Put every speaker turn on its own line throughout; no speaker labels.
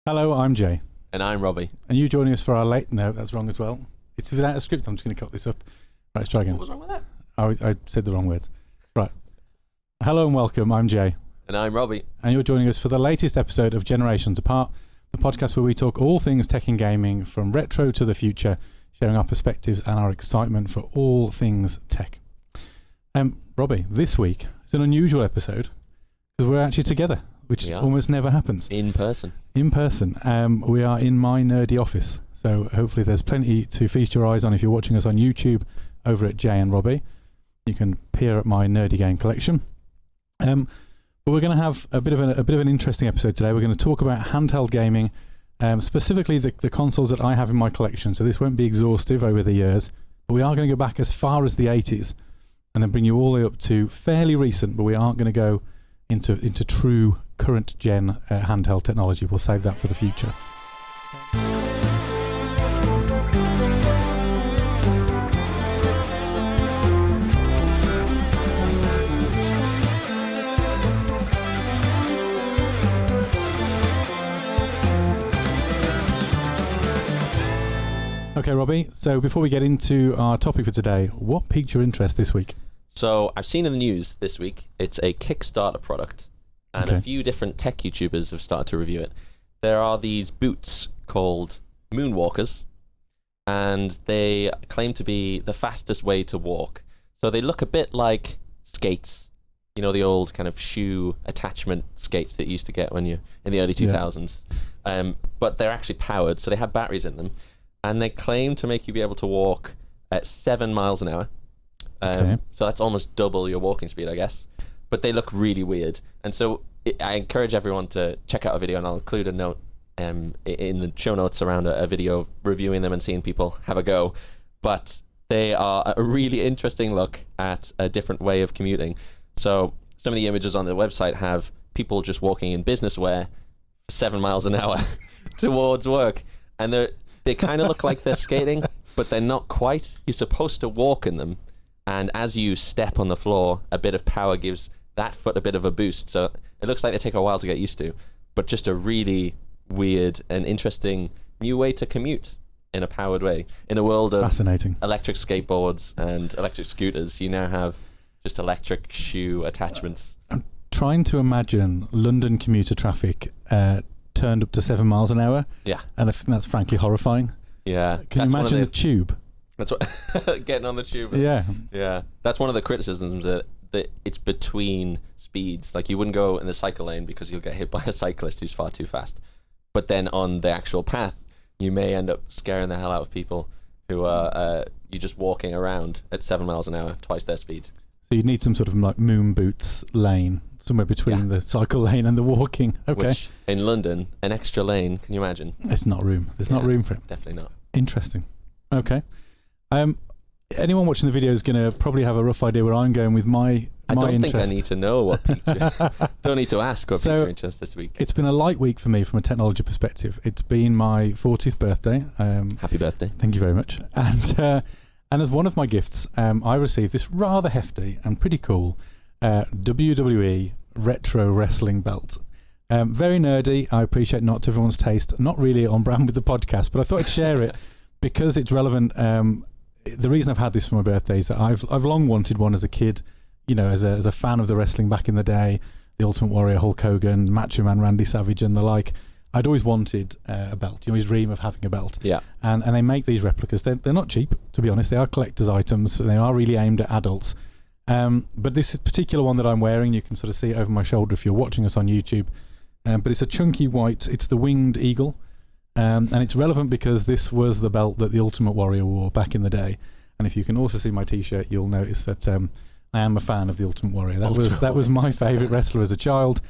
Hello, I'm Jay.
And I'm Robbie.
And you joining us for our late... No, that's wrong as well. It's without a script. I'm just going to cut this up. Right, let's try again.
What was wrong with that?
I said the wrong words. Right. Hello and welcome. I'm Jay.
And I'm Robbie.
And you're joining us for the latest episode of Generations Apart, the podcast where we talk all things tech and gaming, from retro to the future, sharing our perspectives and our excitement for all things tech. Robbie, this week is an unusual episode because we're actually together, which almost never happens.
In person.
In person. We are in my nerdy office, so hopefully there's plenty to feast your eyes on if you're watching us on YouTube over at Jay and Robbie. You can peer at my nerdy game collection. But we're going to have a bit of an interesting episode today. We're going to talk about handheld gaming, specifically the consoles that I have in my collection. So this won't be exhaustive over the years, but we are going to go back as far as the 80s and then bring you all the way up to fairly recent, but we aren't going to go into true current gen handheld technology. We'll save that for the future. Okay, Robbie, so before we get into our topic for today, what piqued your interest this week?
So I've seen in the news this week, it's a Kickstarter product, and a few different tech YouTubers have started to review it. There are these boots called Moonwalkers, and they claim to be the fastest way to walk. So they look a bit like skates, you know, the old kind of shoe attachment skates that you used to get when you're in the early 2000s. Yeah. But they're actually powered, so they have batteries in them. And they claim to make you be able to walk at 7 miles an hour. So that's almost double your walking speed, I guess. But they look really weird. And so I encourage everyone to check out a video, and I'll include a note in the show notes around a video reviewing them and seeing people have a go. But they are a really interesting look at a different way of commuting. So some of the images on the website have people just walking in business wear 7 miles an hour towards work. And they kind of look like they're skating, but they're not quite. You're supposed to walk in them, and as you step on the floor, a bit of power gives that foot a bit of a boost. So it looks like they take a while to get used to, but just a really weird and interesting new way to commute in a powered way. In a world of
fascinating
electric skateboards and electric scooters, you now have just electric shoe attachments.
I'm trying to imagine London commuter traffic turned up to 7 miles an hour. Yeah. And I think that's frankly horrifying.
Yeah.
Can you imagine the tube?
That's what getting on the tube.
Yeah.
Yeah. That's one of the criticisms, that it's between speeds. Like, you wouldn't go in the cycle lane because you'll get hit by a cyclist who's far too fast. But then on the actual path, you may end up scaring the hell out of people who are you're just walking around at 7 miles an hour, twice their speed. So
you'd need some sort of like moon boots lane somewhere between the cycle lane and the walking. Okay.
Which, in London, an extra lane, can you imagine?
It's not room. There's not room for it.
Definitely not.
Interesting. Okay. Anyone watching the video is going to probably have a rough idea where I'm going with my interest.
I don't think I need to know what piqued you. Don't need to ask what piqued your interest this week.
It's been a light week for me from a technology perspective. It's been my 40th birthday.
Happy birthday.
Thank you very much. And as one of my gifts, I received this rather hefty and pretty cool WWE retro wrestling belt. Very nerdy. I appreciate not to everyone's taste. Not really on brand with the podcast, but I thought I'd share it because it's relevant. The reason I've had this for my birthday is that I've long wanted one as a kid. You know, as a fan of the wrestling back in the day, the Ultimate Warrior, Hulk Hogan, Macho Man, Randy Savage, and the like. I'd always wanted a belt. You always dream of having a belt.
Yeah.
And they make these replicas. They're not cheap, to be honest. They are collector's items. They are really aimed at adults. But this particular one that I'm wearing, you can sort of see it over my shoulder if you're watching us on YouTube. But it's a chunky white. It's the Winged Eagle. And it's relevant because this was the belt that the Ultimate Warrior wore back in the day. And if you can also see my T-shirt, you'll notice that I am a fan of the Ultimate Warrior. That was my favourite wrestler as a child.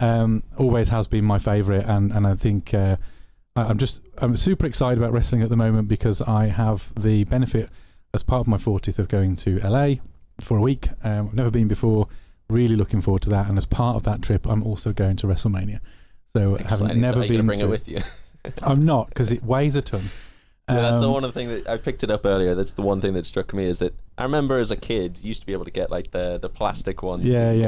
Always has been my favourite, and I think I'm super excited about wrestling at the moment because I have the benefit as part of my 40th of going to LA for a week. I've never been before. Really looking forward to that, and as part of that trip, I'm also going to WrestleMania. So having never been
bring it with you.
I'm not, because it weighs a ton.
That's the one thing that I picked it up earlier. That's the one thing that struck me, is that I remember as a kid, you used to be able to get like the plastic ones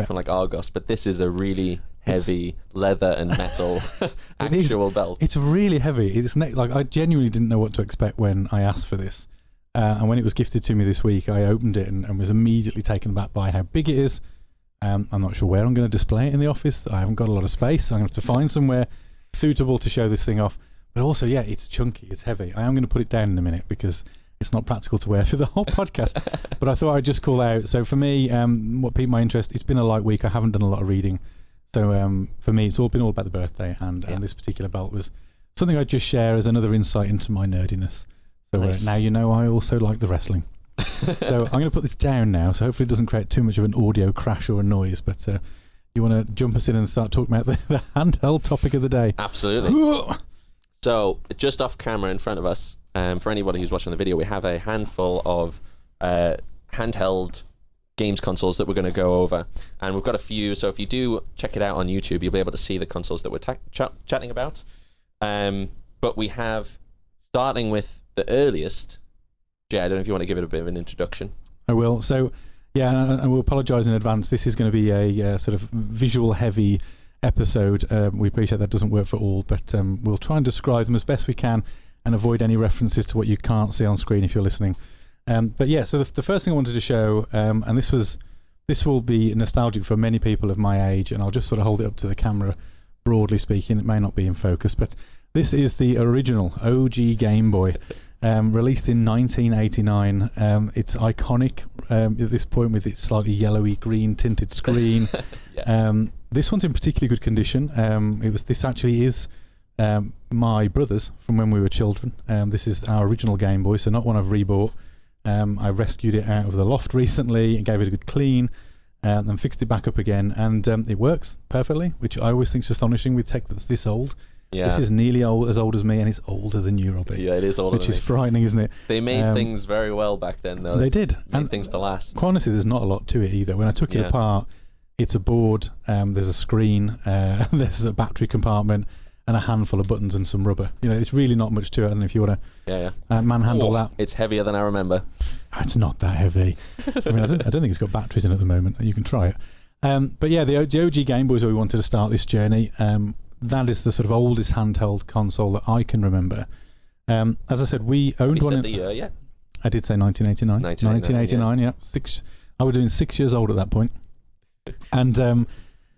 from like Argos, but this is a really heavy leather and metal actual belt.
It's really heavy. It's like I genuinely didn't know what to expect when I asked for this. And when it was gifted to me this week, I opened it and was immediately taken aback by how big it is. I'm not sure where I'm going to display it in the office. I haven't got a lot of space. I'm going to have to find somewhere suitable to show this thing off. But also, yeah, it's chunky. It's heavy. I am going to put it down in a minute because it's not practical to wear for the whole podcast. But I thought I'd just call out. So for me, what piqued my interest, it's been a light week. I haven't done a lot of reading. So for me, it's all been all about the birthday. And this particular belt was something I'd just share as another insight into my nerdiness. So
Nice.
now you know I also like the wrestling. So I'm going to put this down now, so hopefully it doesn't create too much of an audio crash or a noise. But you want to jump us in and start talking about the handheld topic of the day?
Absolutely. So just off camera in front of us, for anybody who's watching the video, we have a handful of handheld games consoles that we're going to go over. And we've got a few, so if you do check it out on YouTube, you'll be able to see the consoles that we're chatting about. But we have, starting with the earliest, Jay, I don't know if you want to give it a bit of an introduction.
I will. So, yeah, and we'll apologise in advance. This is going to be a sort of visual-heavy episode. We appreciate that doesn't work for all, but we'll try and describe them as best we can and avoid any references to what you can't see on screen if you're listening. But yeah, so the first thing I wanted to show, and this will be nostalgic for many people of my age, and I'll just sort of hold it up to the camera, broadly speaking. It may not be in focus, but this is the original OG Game Boy, released in 1989. It's iconic at this point with its slightly yellowy green tinted screen. This one's in particularly good condition. This actually is my brother's from when we were children. This is our original Game Boy, so not one I've rebought. I rescued it out of the loft recently and gave it a good clean. And fixed it back up again, and it works perfectly, which I always think is astonishing with tech that's this old. Yeah. This is nearly as old as me, and it's older than you, Robbie.
Yeah, it is older
which is frightening, isn't it?
They made things very well back then, though.
They did.
Made things to last.
Quite honestly, there's not a lot to it either. When I took it apart, it's a board, there's a screen, there's a battery compartment, and a handful of buttons and some rubber. You know, it's really not much to it, and if you want to manhandle that...
It's heavier than I remember.
It's not that heavy. I mean, I don't think it's got batteries in at the moment. You can try it. But yeah, the OG Game Boy is where we wanted to start this journey. That is the sort of oldest handheld console that I can remember. As I said, we owned one.
Said the year, yeah.
I did say 1989. 1989, yeah. I was doing 6 years old at that point. And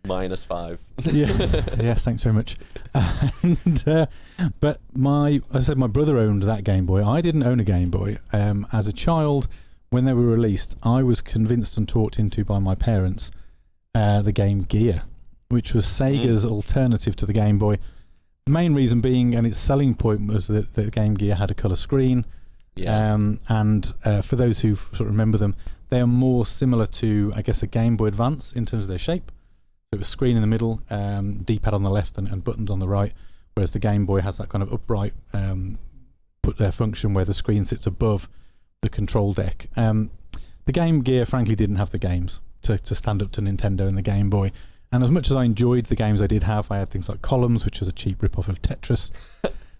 -5.
Yes, thanks very much. And but as I said, my brother owned that Game Boy. I didn't own a Game Boy. As a child, when they were released, I was convinced and talked into by my parents the Game Gear, which was Sega's alternative to the Game Boy. The main reason being, and its selling point, was that the Game Gear had a colour screen. Yeah. And for those who sort of remember them, they are more similar to, I guess, a Game Boy Advance in terms of their shape. So it was screen in the middle, D-pad on the left, and buttons on the right, whereas the Game Boy has that kind of upright function where the screen sits above the control deck. The Game Gear, frankly, didn't have the games to stand up to Nintendo and the Game Boy. And as much as I enjoyed the games I did have, I had things like Columns, which was a cheap rip-off of Tetris.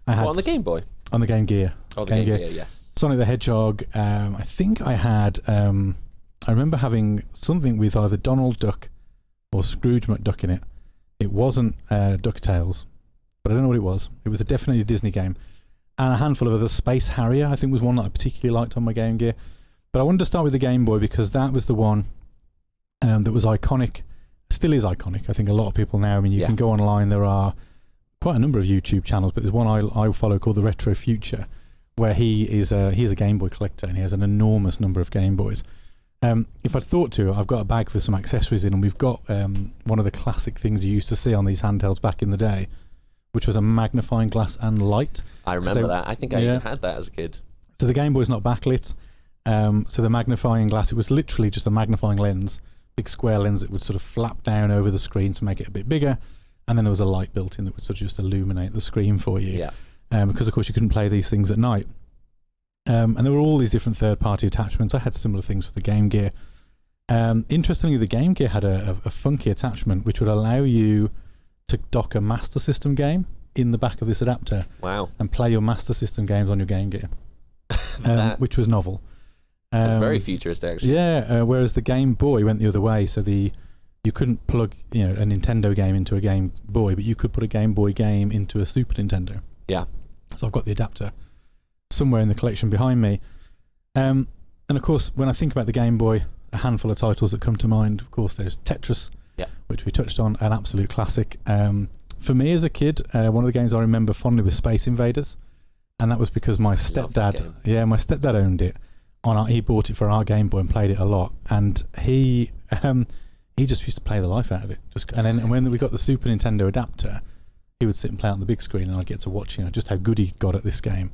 On the Game Boy?
On the Game Gear.
Oh, the Game Gear, yes.
Sonic the Hedgehog. I think I had... I remember having something with either Donald Duck or Scrooge McDuck in it. It wasn't DuckTales, but I don't know what it was. It was definitely a Disney game. And a handful of others. Space Harrier, I think, was one that I particularly liked on my Game Gear. But I wanted to start with the Game Boy because that was the one that was iconic. Still is iconic. I think a lot of people now, I mean, you can go online, there are quite a number of YouTube channels, but there's one I follow called The Retro Future, where he's a Game Boy collector, and he has an enormous number of Game Boys. If I'd thought to, I've got a bag with some accessories in, and we've got one of the classic things you used to see on these handhelds back in the day, which was a magnifying glass and light. I
remember that. I think I even had that as a kid.
So the Game Boy's not backlit. So the magnifying glass, it was literally just a magnifying lens, big square lens that would sort of flap down over the screen to make it a bit bigger, and then there was a light built in that would sort of just illuminate the screen for you. Yeah. Because of course you couldn't play these things at night. And there were all these different third-party attachments. I had similar things for the Game Gear. Interestingly, the Game Gear had a funky attachment which would allow you to dock a Master System game in the back of this adapter.
Wow.
And play your Master System games on your Game Gear, which was novel.
It's very futuristic, actually.
Yeah, whereas the Game Boy went the other way. So the you couldn't plug a Nintendo game into a Game Boy, but you could put a Game Boy game into a Super Nintendo.
Yeah.
So I've got the adapter somewhere in the collection behind me. And of course, when I think about the Game Boy, a handful of titles that come to mind. Of course, there's Tetris, which we touched on, an absolute classic. For me as a kid, one of the games I remember fondly was Space Invaders, and that was because my stepdad owned it. He bought it for our Game Boy and played it a lot, and he just used to play the life out of it. And when we got the Super Nintendo adapter, he would sit and play on the big screen, and I'd get to watch just how good he got at this game.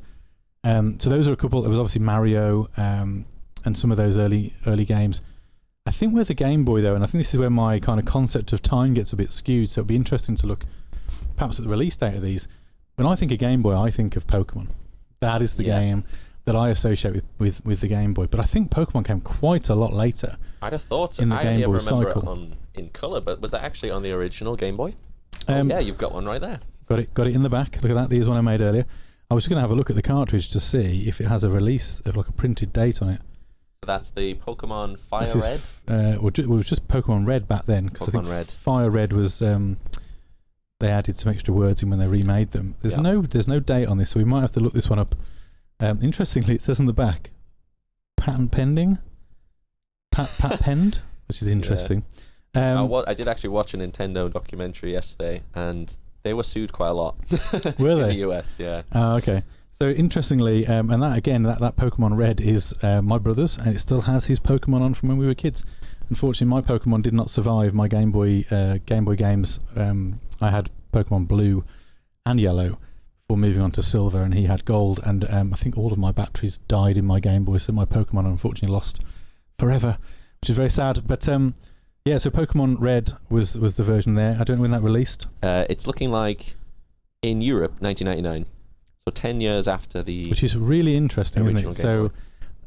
So those are a couple. There was obviously Mario and some of those early games. I think with the Game Boy though, and I think this is where my kind of concept of time gets a bit skewed, so it'd be interesting to look perhaps at the release date of these. When I think of Game Boy, I think of Pokemon. That is the game that I associate with the Game Boy. But I think Pokemon came quite a lot later.
I'd have thought so.
In the Game Boy cycle.
It in colour, but was that actually on the original Game Boy? You've got one right there.
Got it in the back. Look at that. Here's one I made earlier. I was just going to have a look at the cartridge to see if it has a release of like a printed date on it.
So that's the Pokemon Fire Red?
It was just Pokemon Red back then. Because I think
Red.
Fire Red was... they added some extra words in when they remade them. There's no date on this, so we might have to look this one up. Interestingly, it says on the back, patent pending. Patent penned, which is interesting.
I did actually watch a Nintendo documentary yesterday, and they were sued quite a lot.
Were they?
In the US, yeah.
Oh, okay. So interestingly, and that again, that Pokemon Red is my brother's, and it still has his Pokemon on from when we were kids. Unfortunately, my Pokemon did not survive my Game Boy games. I had Pokemon Blue and Yellow before moving on to Silver, and he had Gold, and I think all of my batteries died in my Game Boy, so my Pokemon unfortunately lost forever, which is very sad. But so Pokemon Red was the version there. I don't know when that released.
It's looking like in Europe, 1999. So 10 years after the...
Which is really interesting, isn't it? So,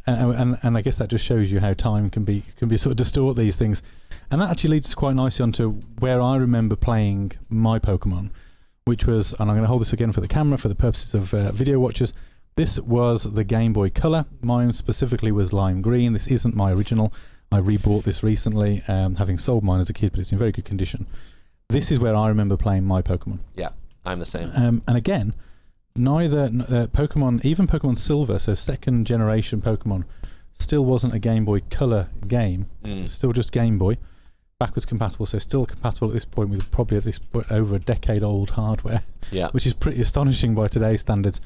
and I guess that just shows you how time can be sort of distort these things. And that actually leads quite nicely onto where I remember playing my Pokemon, which was, and I'm going to hold this again for the camera for the purposes of video watchers, this was the Game Boy Color. Mine specifically was lime green. This isn't my original. I rebought this recently, having sold mine as a kid, but it's in very good condition. This is where I remember playing my Pokemon.
Yeah, I'm the same.
And again, neither Pokemon, even Pokemon Silver, so second generation Pokemon, still wasn't a Game Boy Color game. Still just Game Boy, backwards compatible, so still compatible at this point with probably at this point over a decade old hardware. Yeah, which is pretty astonishing by today's standards.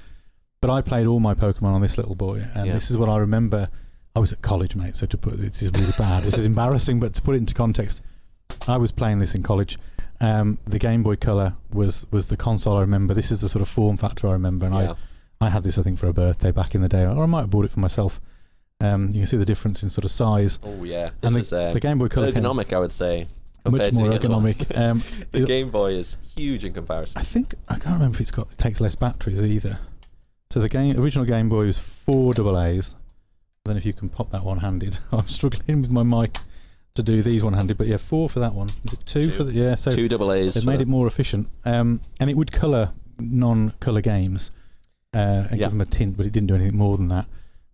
But I played all my Pokemon on this little boy, and this is what I remember. I was at college, mate, so this is really bad. This is embarrassing, but to put it into context, I was playing this in college. The Game Boy Color was the console I remember. This is the sort of form factor I remember, and I had this, I think, for a birthday back in the day, or I might have bought it for myself. You can see the difference in sort of size.
Oh yeah,
this is the Game Boy Color
ergonomic, I would say.
Much more ergonomic.
The Game Boy is huge in comparison.
I can't remember if it takes less batteries either. So the original Game Boy was 4 AA's. Then if you can pop that one-handed, I'm struggling with my mic to do these one-handed, but 4 for that one. Is it 2 for the so
2 AA's.
It made it more efficient, and it would colour non-colour games and give them a tint, but it didn't do anything more than that.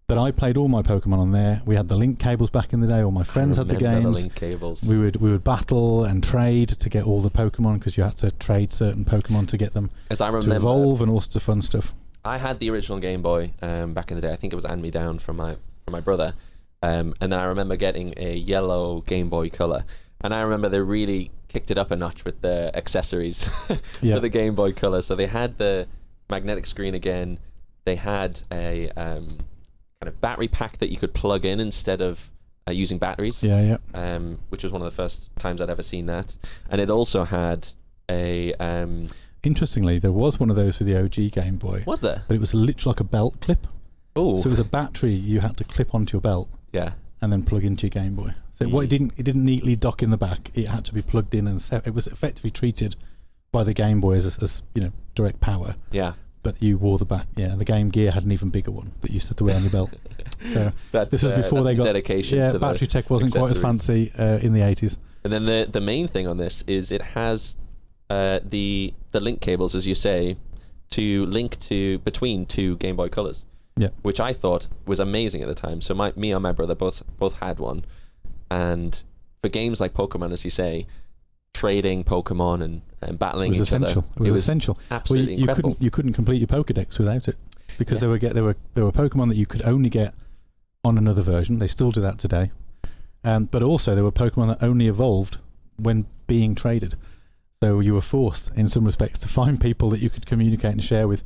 But I played all my Pokemon on there. We had the link cables back in the day. All my friends had the games.
The link cables.
We would battle and trade to get all the Pokemon, because you had to trade certain Pokemon to get them to evolve and all sorts of fun stuff.
I had the original Game Boy back in the day. I think it was hand-me-down from my brother. And then I remember getting a yellow Game Boy Color. And I remember they really kicked it up a notch with the accessories for the Game Boy Color. So they had the magnetic screen again. They had a kind of battery pack that you could plug in instead of using batteries. Which was one of the first times I'd ever seen that. And it also had a...
Interestingly, there was one of those for the OG Game Boy.
Was there?
But it was literally like a belt clip.
Oh.
So it was a battery you had to clip onto your belt.
Yeah.
And then plug into your Game Boy. So it didn't neatly dock in the back. It had to be plugged in, and it was effectively treated by the Game Boy as direct power.
Yeah.
But you wore the back. Yeah. And the Game Gear had an even bigger one that you used to have to wear on your belt. So this was before they got
dedication.
Yeah. Battery tech wasn't quite as fancy in the 80s.
And then the main thing on this is it has the link cables, as you say, to link between 2 Game Boy Colors.
Yeah,
which I thought was amazing at the time. So me and my brother both had one, and for games like Pokemon, as you say, trading Pokemon and battling
it was
each
essential.
other.
It was essential.
Absolutely incredible.
You couldn't complete your Pokedex without it, because there were Pokemon that you could only get on another version. They still do that today, but also there were Pokemon that only evolved when being traded. So you were forced, in some respects, to find people that you could communicate and share with.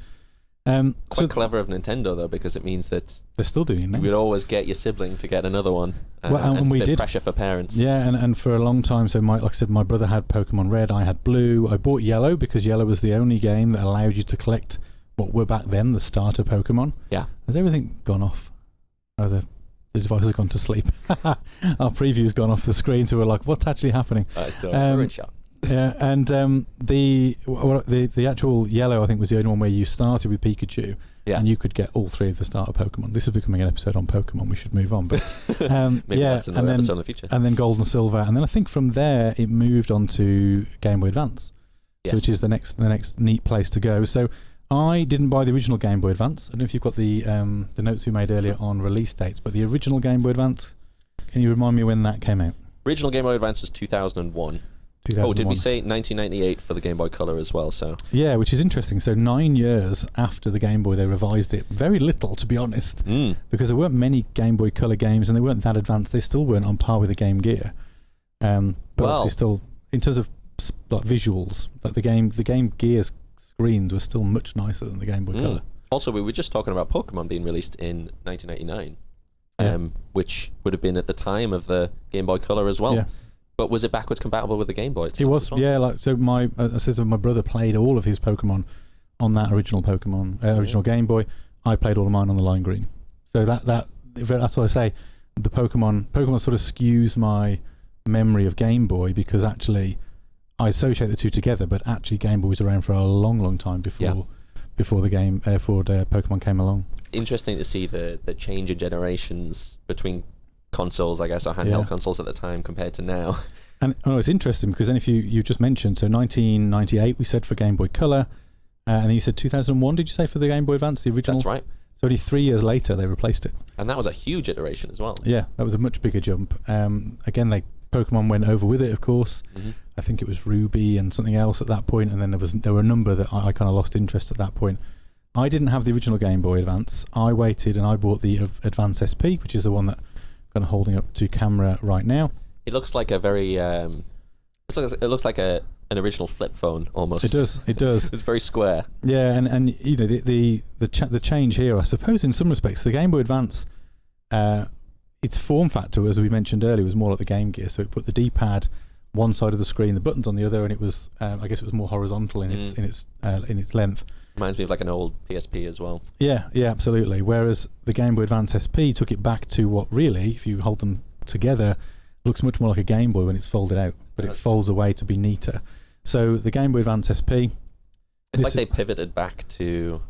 Quite clever of Nintendo, though, because it means that
they're still doing it now.
You would always get your sibling to get another one.
And we did.
Pressure for parents.
Yeah, and for a long time, so like I said, my brother had Pokemon Red, I had Blue. I bought Yellow because Yellow was the only game that allowed you to collect what were back then the starter Pokemon.
Yeah.
Has everything gone off? Oh, the device has gone to sleep. Our preview's gone off the screen, so we're like, what's actually happening?
It's a shot.
Yeah, and the actual Yellow, I think, was the only one where you started with Pikachu, and you could get all three of the starter Pokemon. This is becoming an episode on Pokemon. We should move on, but
maybe that's another episode in the future.
And then Gold and Silver, and then I think from there it moved on to Game Boy Advance, which is the next neat place to go. So I didn't buy the original Game Boy Advance. I don't know if you've got the notes we made earlier on release dates, but the original Game Boy Advance. Can you remind me when that came out?
Original Game Boy Advance was 2001. Oh, did we say 1998 for the Game Boy Color as well? So
yeah, which is interesting. So 9 years after the Game Boy, they revised it. Very little, to be honest, because there weren't many Game Boy Color games, and they weren't that advanced. They still weren't on par with the Game Gear. But obviously, still in terms of like visuals, like the Game Gear's screens were still much nicer than the Game Boy Color.
Also, we were just talking about Pokemon being released in 1999, which would have been at the time of the Game Boy Color as well. Yeah. But was it backwards compatible with the Game Boy?
It was, yeah. Like so, my brother played all of his Pokemon on that original original Game Boy. I played all of mine on the Lime Green. So that's what I say. The Pokemon sort of skews my memory of Game Boy, because actually I associate the two together. But actually, Game Boy was around for a long, long time before Pokemon came along. Interesting
to see the change in generations between consoles, I guess, or handheld consoles at the time compared to now.
And it's interesting because then if you just mentioned, so 1998 we said for Game Boy Color, and then you said 2001, did you say, for the Game Boy Advance, the original?
That's right.
So only 3 years later they replaced it.
And that was a huge iteration as well.
Yeah, that was a much bigger jump. Again, Pokemon went over with it, of course. I think it was Ruby and something else at that point, and then there were a number that I kind of lost interest at that point. I didn't have the original Game Boy Advance. I waited and I bought the Advance SP, which is the one that kind of holding up to camera right now.
It looks like a very it looks like an original flip phone almost.
It does.
It's very square.
Yeah, and you know the change here, I suppose, in some respects, the Game Boy Advance, its form factor, as we mentioned earlier, was more like the Game Gear. So it put the D-pad one side of the screen, the buttons on the other, and it was I guess it was more horizontal in its length. Reminds
me of like an old PSP as well.
Yeah, absolutely. Whereas the Game Boy Advance SP took it back to what really, if you hold them together, looks much more like a Game Boy when it's folded out, but it folds away to be neater. So the Game Boy Advance SP...
It's like they pivoted back to...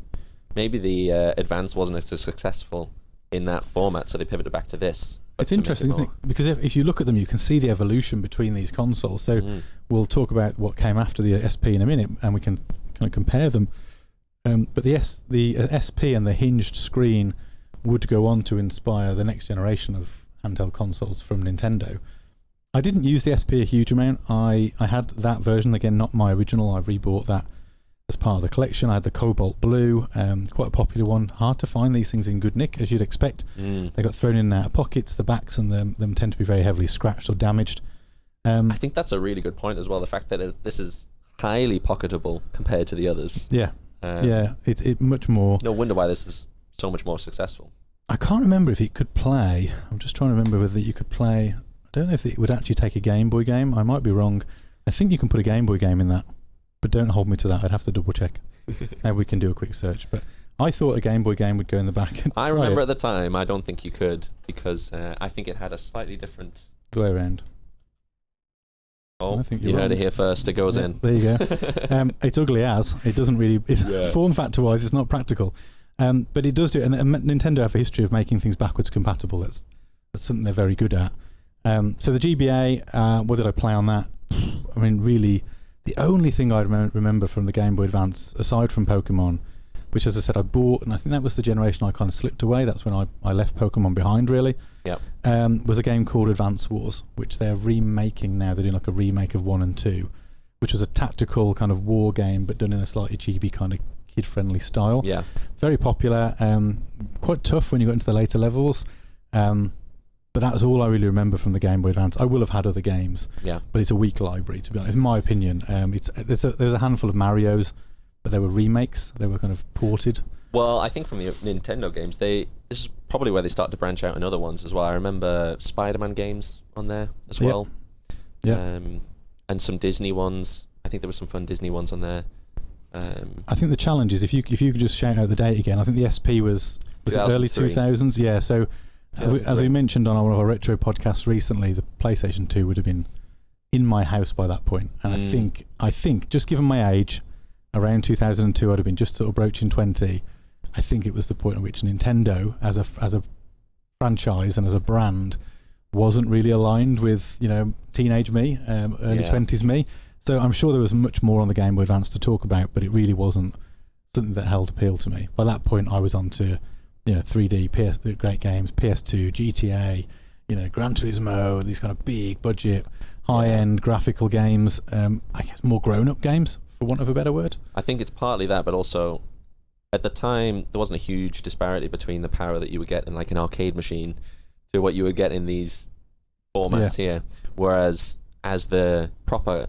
Maybe the Advance wasn't as successful in that format, so they pivoted back to this.
It's interesting, isn't it? Because if you look at them, you can see the evolution between these consoles. So we'll talk about what came after the SP in a minute, and we can kind of compare them. But the SP and the hinged screen would go on to inspire the next generation of handheld consoles from Nintendo. I didn't use the SP a huge amount. I had that version, again, not my original. I rebought that as part of the collection. I had the Cobalt Blue, quite a popular one. Hard to find these things in good nick, as you'd expect. They got thrown in and out of pockets. The backs and them tend to be very heavily scratched or damaged.
I think that's a really good point as well, the fact that this is highly pocketable compared to the others.
Yeah. It much more.
No wonder why this is so much more successful.
I can't remember if it could play. I'm just trying to remember whether you could play. I don't know if it would actually take a Game Boy game. I might be wrong. I think you can put a Game Boy game in that, but don't hold me to that. I'd have to double check. And we can do a quick search. But I thought a Game Boy game would go in the back.
I remember at the time. I don't think you could, because I think it had a slightly different.
The way around.
Oh, you heard it here first. It goes in.
There you go. It's ugly as. It doesn't really... Form factor wise, it's not practical. But it does do it. And Nintendo have a history of making things backwards compatible. That's something they're very good at. So the GBA, what did I play on that? The only thing I remember from the Game Boy Advance, aside from Pokemon, which, as I said, I bought, and I think that was the generation I kind of slipped away. That's when I left Pokemon behind, really.
Yep.
Was a game called Advance Wars, which they're remaking now. They're doing like a remake of 1 and 2, which was a tactical kind of war game, but done in a slightly chibi kind of kid-friendly style.
Yeah.
Very popular. Quite tough when you got into the later levels. But that was all I really remember from the Game Boy Advance. I will have had other games, but it's a weak library, to be honest. In my opinion, there's a handful of Marios, but they were remakes. They were kind of ported.
Well, I think from the Nintendo games, this is probably where they start to branch out in other ones as well. I remember Spider-Man games on there as well.
Yeah.
And some Disney ones. I think there were some fun Disney ones on there.
I think the challenge is if you could just shout out the date again. I think the SP was it early 2000s. Yeah. So as we mentioned on one of our retro podcasts recently, the PlayStation 2 would have been in my house by that point. And I think just given my age, around 2002, I'd have been just sort of broaching 20. I think it was the point at which Nintendo, as a franchise and as a brand, wasn't really aligned with teenage me, early 20s me. So I'm sure there was much more on the Game Boy Advance to talk about, but it really wasn't something that held appeal to me. By that point, I was on to 3D, the great games, PS2, GTA, Gran Turismo, these kind of big budget, high-end graphical games. I guess more grown-up games, for want of a better word. I
think it's partly that, but also at the time there wasn't a huge disparity between the power that you would get in like an arcade machine to what you would get in these formats here. Whereas as the proper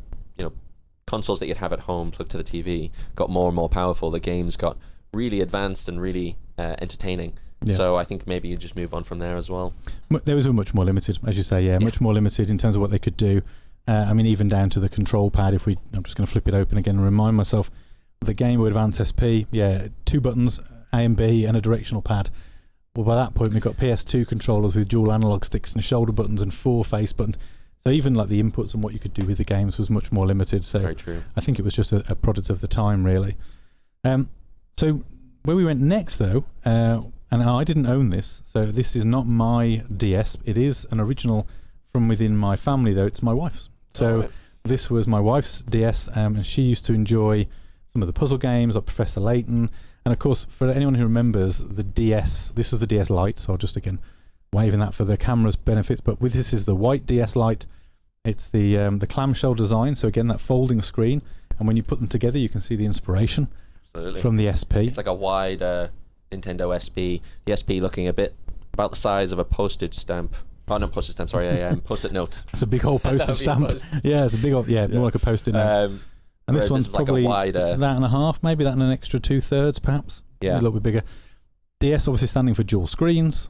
consoles that you'd have at home plugged to the TV got more and more powerful, the games got really advanced and really entertaining. So I think maybe you just move on from there as well.
They were much more limited, as you say. Much more limited in terms of what they could do. I mean, even down to the control pad. I'm just going to flip it open again and remind myself, the Game Boy Advance SP, 2 buttons, A and B, and a directional pad. Well, by that point, we've got PS2 controllers with dual analog sticks and shoulder buttons and 4 face buttons. So even like the inputs and what you could do with the games was much more limited. So
very true.
I think it was just a product of the time, really. So where we went next, though, and I didn't own this, so this is not my DS. It is an original from within my family, though. It's my wife's. So this was my wife's DS, and she used to enjoy some of the puzzle games like Professor Layton. And of course, for anyone who remembers the DS, this was the DS Lite, so I'll just again waving that for the camera's benefits. But this is the white DS Lite. It's the clamshell design, so again that folding screen, and when you put them together, you can see the inspiration from the SP.
It's like a wide Nintendo SP. The SP looking a bit about the size of a postage stamp. Oh, not postage stamp. Sorry, a post-it note.
It's a big old postage stamp. Yeah, it's a big old. More like a post-it note. And this one's probably like that and a half, maybe that and an extra 2/3, perhaps.
Yeah,
a little bit bigger. DS obviously standing for dual screens,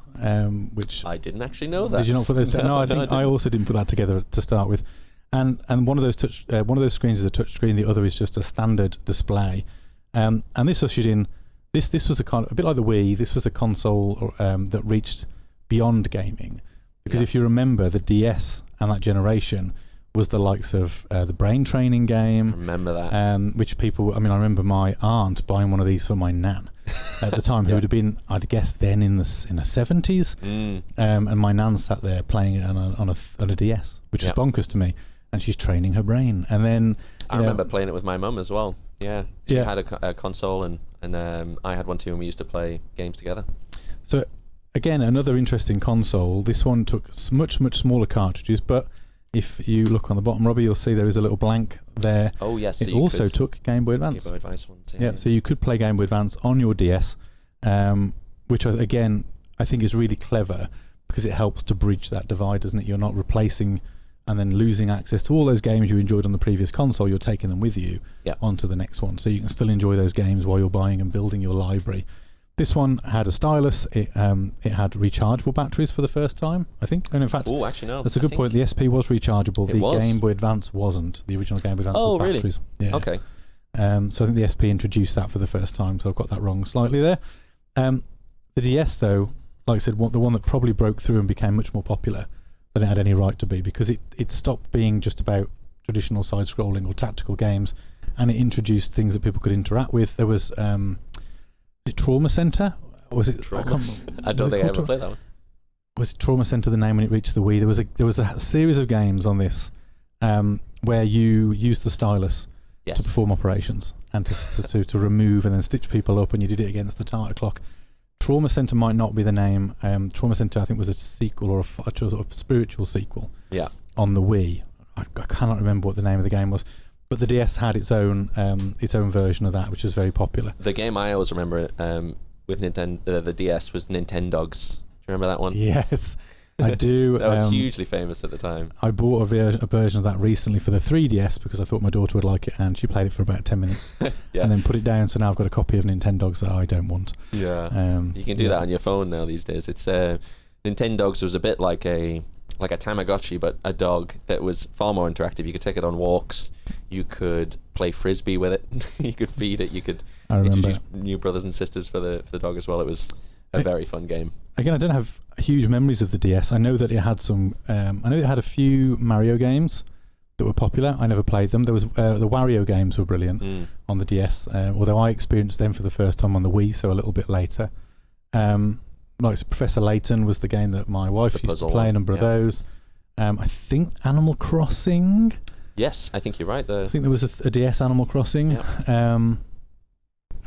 which
I didn't actually know that.
Did you not put those? No, I think I also didn't put that together to start with. And one of those screens is a touch screen. The other is just a standard display. And this ushered in. This was a bit like the Wii. This was a console that reached beyond gaming, because if you remember, the DS and that generation was the likes of the brain training game.
I remember that.
Which people, I remember my aunt buying one of these for my nan at the time, who would have been, I'd guess, then in the 70s. And my nan sat there playing it on a DS, which is bonkers to me. And she's training her brain. And then
I remember playing it with my mum as well. Yeah, she had a console, and I had one too, and we used to play games together.
So again, another interesting console. This one took much smaller cartridges, but if you look on the bottom, Robbie, you'll see there is a little blank there.
Oh yes,
it also took Game Boy Advance.
Game Boy Advance ones,
yeah, so you could play Game Boy Advance on your DS, which again I think is really clever, because it helps to bridge that divide, doesn't it? You're not replacing and then losing access to all those games you enjoyed on the previous console. You're taking them with you onto the next one, so you can still enjoy those games while you're buying and building your library. This one had a stylus. It had rechargeable batteries for the first time, I think. And in fact,
actually no,
that's a good point. The SP was rechargeable. The Game Boy Advance wasn't. The original Game Boy Advance was batteries.
Really? Yeah. Okay.
So I think the SP introduced that for the first time. So I've got that wrong slightly there. The DS, though, like I said, the one that probably broke through and became much more popular than it had any right to be, because it stopped being just about traditional side-scrolling or tactical games, and it introduced things that people could interact with. There was it Trauma Center? Or was it?
I don't think I ever played that one.
Was it Trauma Center the name when it reached the Wii? There was a series of games on this where you used the stylus to perform operations and to remove and then stitch people up, and you did it against the tartar clock. Trauma Center might not be the name. Trauma Center, I think, was a sequel or a sort of spiritual sequel.
Yeah.
On the Wii, I cannot remember what the name of the game was, but the DS had its own version of that, which was very popular.
The game I always remember with Nintendo, the DS, was Nintendogs. Do you remember that one?
Yes, I do.
That was hugely famous at the time.
I bought a version of that recently for the 3DS because I thought my daughter would like it, and she played it for about 10 minutes and then put it down. So now I've got a copy of Nintendogs that I don't want.
Yeah, you can do that on your phone now these days. It's Nintendogs was a bit like a Tamagotchi, but a dog that was far more interactive. You could take it on walks. You could play frisbee with it. You could feed it. You could introduce new brothers and sisters for the dog as well. It was a very fun game. Again, I
don't have huge memories of the DS. I know that it had some. I know it had a few Mario games that were popular. I never played them. There was the Wario games were brilliant on the DS. Although I experienced them for the first time on the Wii, so a little bit later. Like Professor Layton was the game that my wife used to play, a number of those. I think Animal Crossing.
Yes, I think you're right.
I think there was a DS Animal Crossing.
Yeah.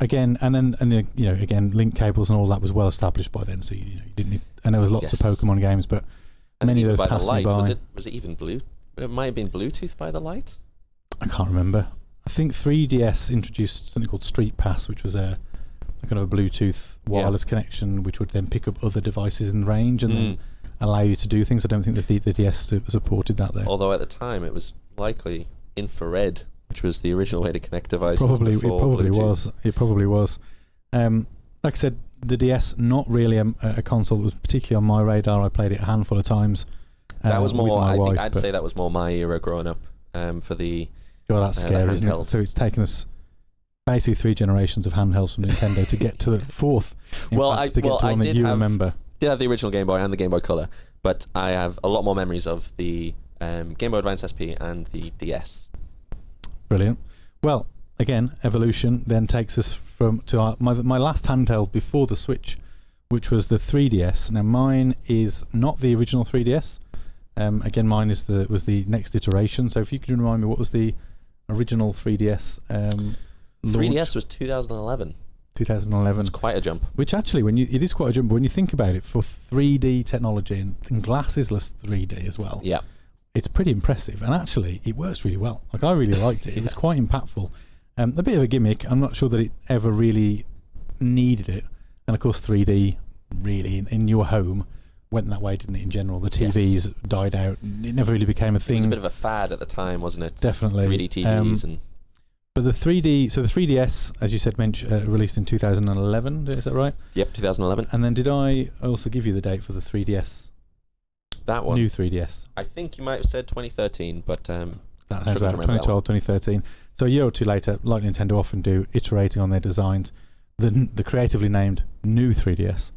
Again, again, link cables and all that was well established by then, so you didn't need, and there was lots of Pokemon games, but many of those passed me by.
Was it even blue? It might have been Bluetooth by the light.
I can't remember. I think 3DS introduced something called Street Pass, which was a kind of a Bluetooth wireless connection, which would then pick up other devices in range and then allow you to do things. I don't think the DS supported that though.
Although at the time it was likely infrared, which was the original way to connect devices.
It probably was. It probably was. Like I said, the DS, not really a console that was particularly on my radar. I played it a handful of times.
That was more. I think I'd say that was more my era growing up. For the
that's scary, isn't it? So it's taken us basically 3 generations of handhelds from Nintendo to get to the 4th. To one that you remember.
Did have the original Game Boy and the Game Boy Color, but I have a lot more memories of the Game Boy Advance SP and the DS.
Brilliant. Well, again, evolution then takes us to my last handheld before the Switch, which was the 3DS. Now, mine is not the original 3DS. Again, mine was the next iteration. So, if you could remind me, what was the original 3DS?
3DS was 2011.
2011.
It's quite a jump.
Which actually, it is quite a jump. But when you think about it, for 3D technology and glassesless 3D as well.
Yeah.
It's pretty impressive, and actually it works really well. Like, I really liked it. It was quite impactful. A bit of a gimmick. I'm not sure that it ever really needed it. And of course 3D really in your home went that way, didn't it, in general? The TVs died out. It never really became a thing.
It was a bit of a fad at the time, wasn't it?
Definitely.
3D TVs
But the 3DS, as you said, released in 2011, is that right?
Yep, 2011.
And then did I also give you the date for the 3DS?
That one.
New 3DS.
I think you might have said 2013, but
that sounds about 2012, 2013. So a year or two later, like Nintendo often do, iterating on their designs, the creatively named new 3DS.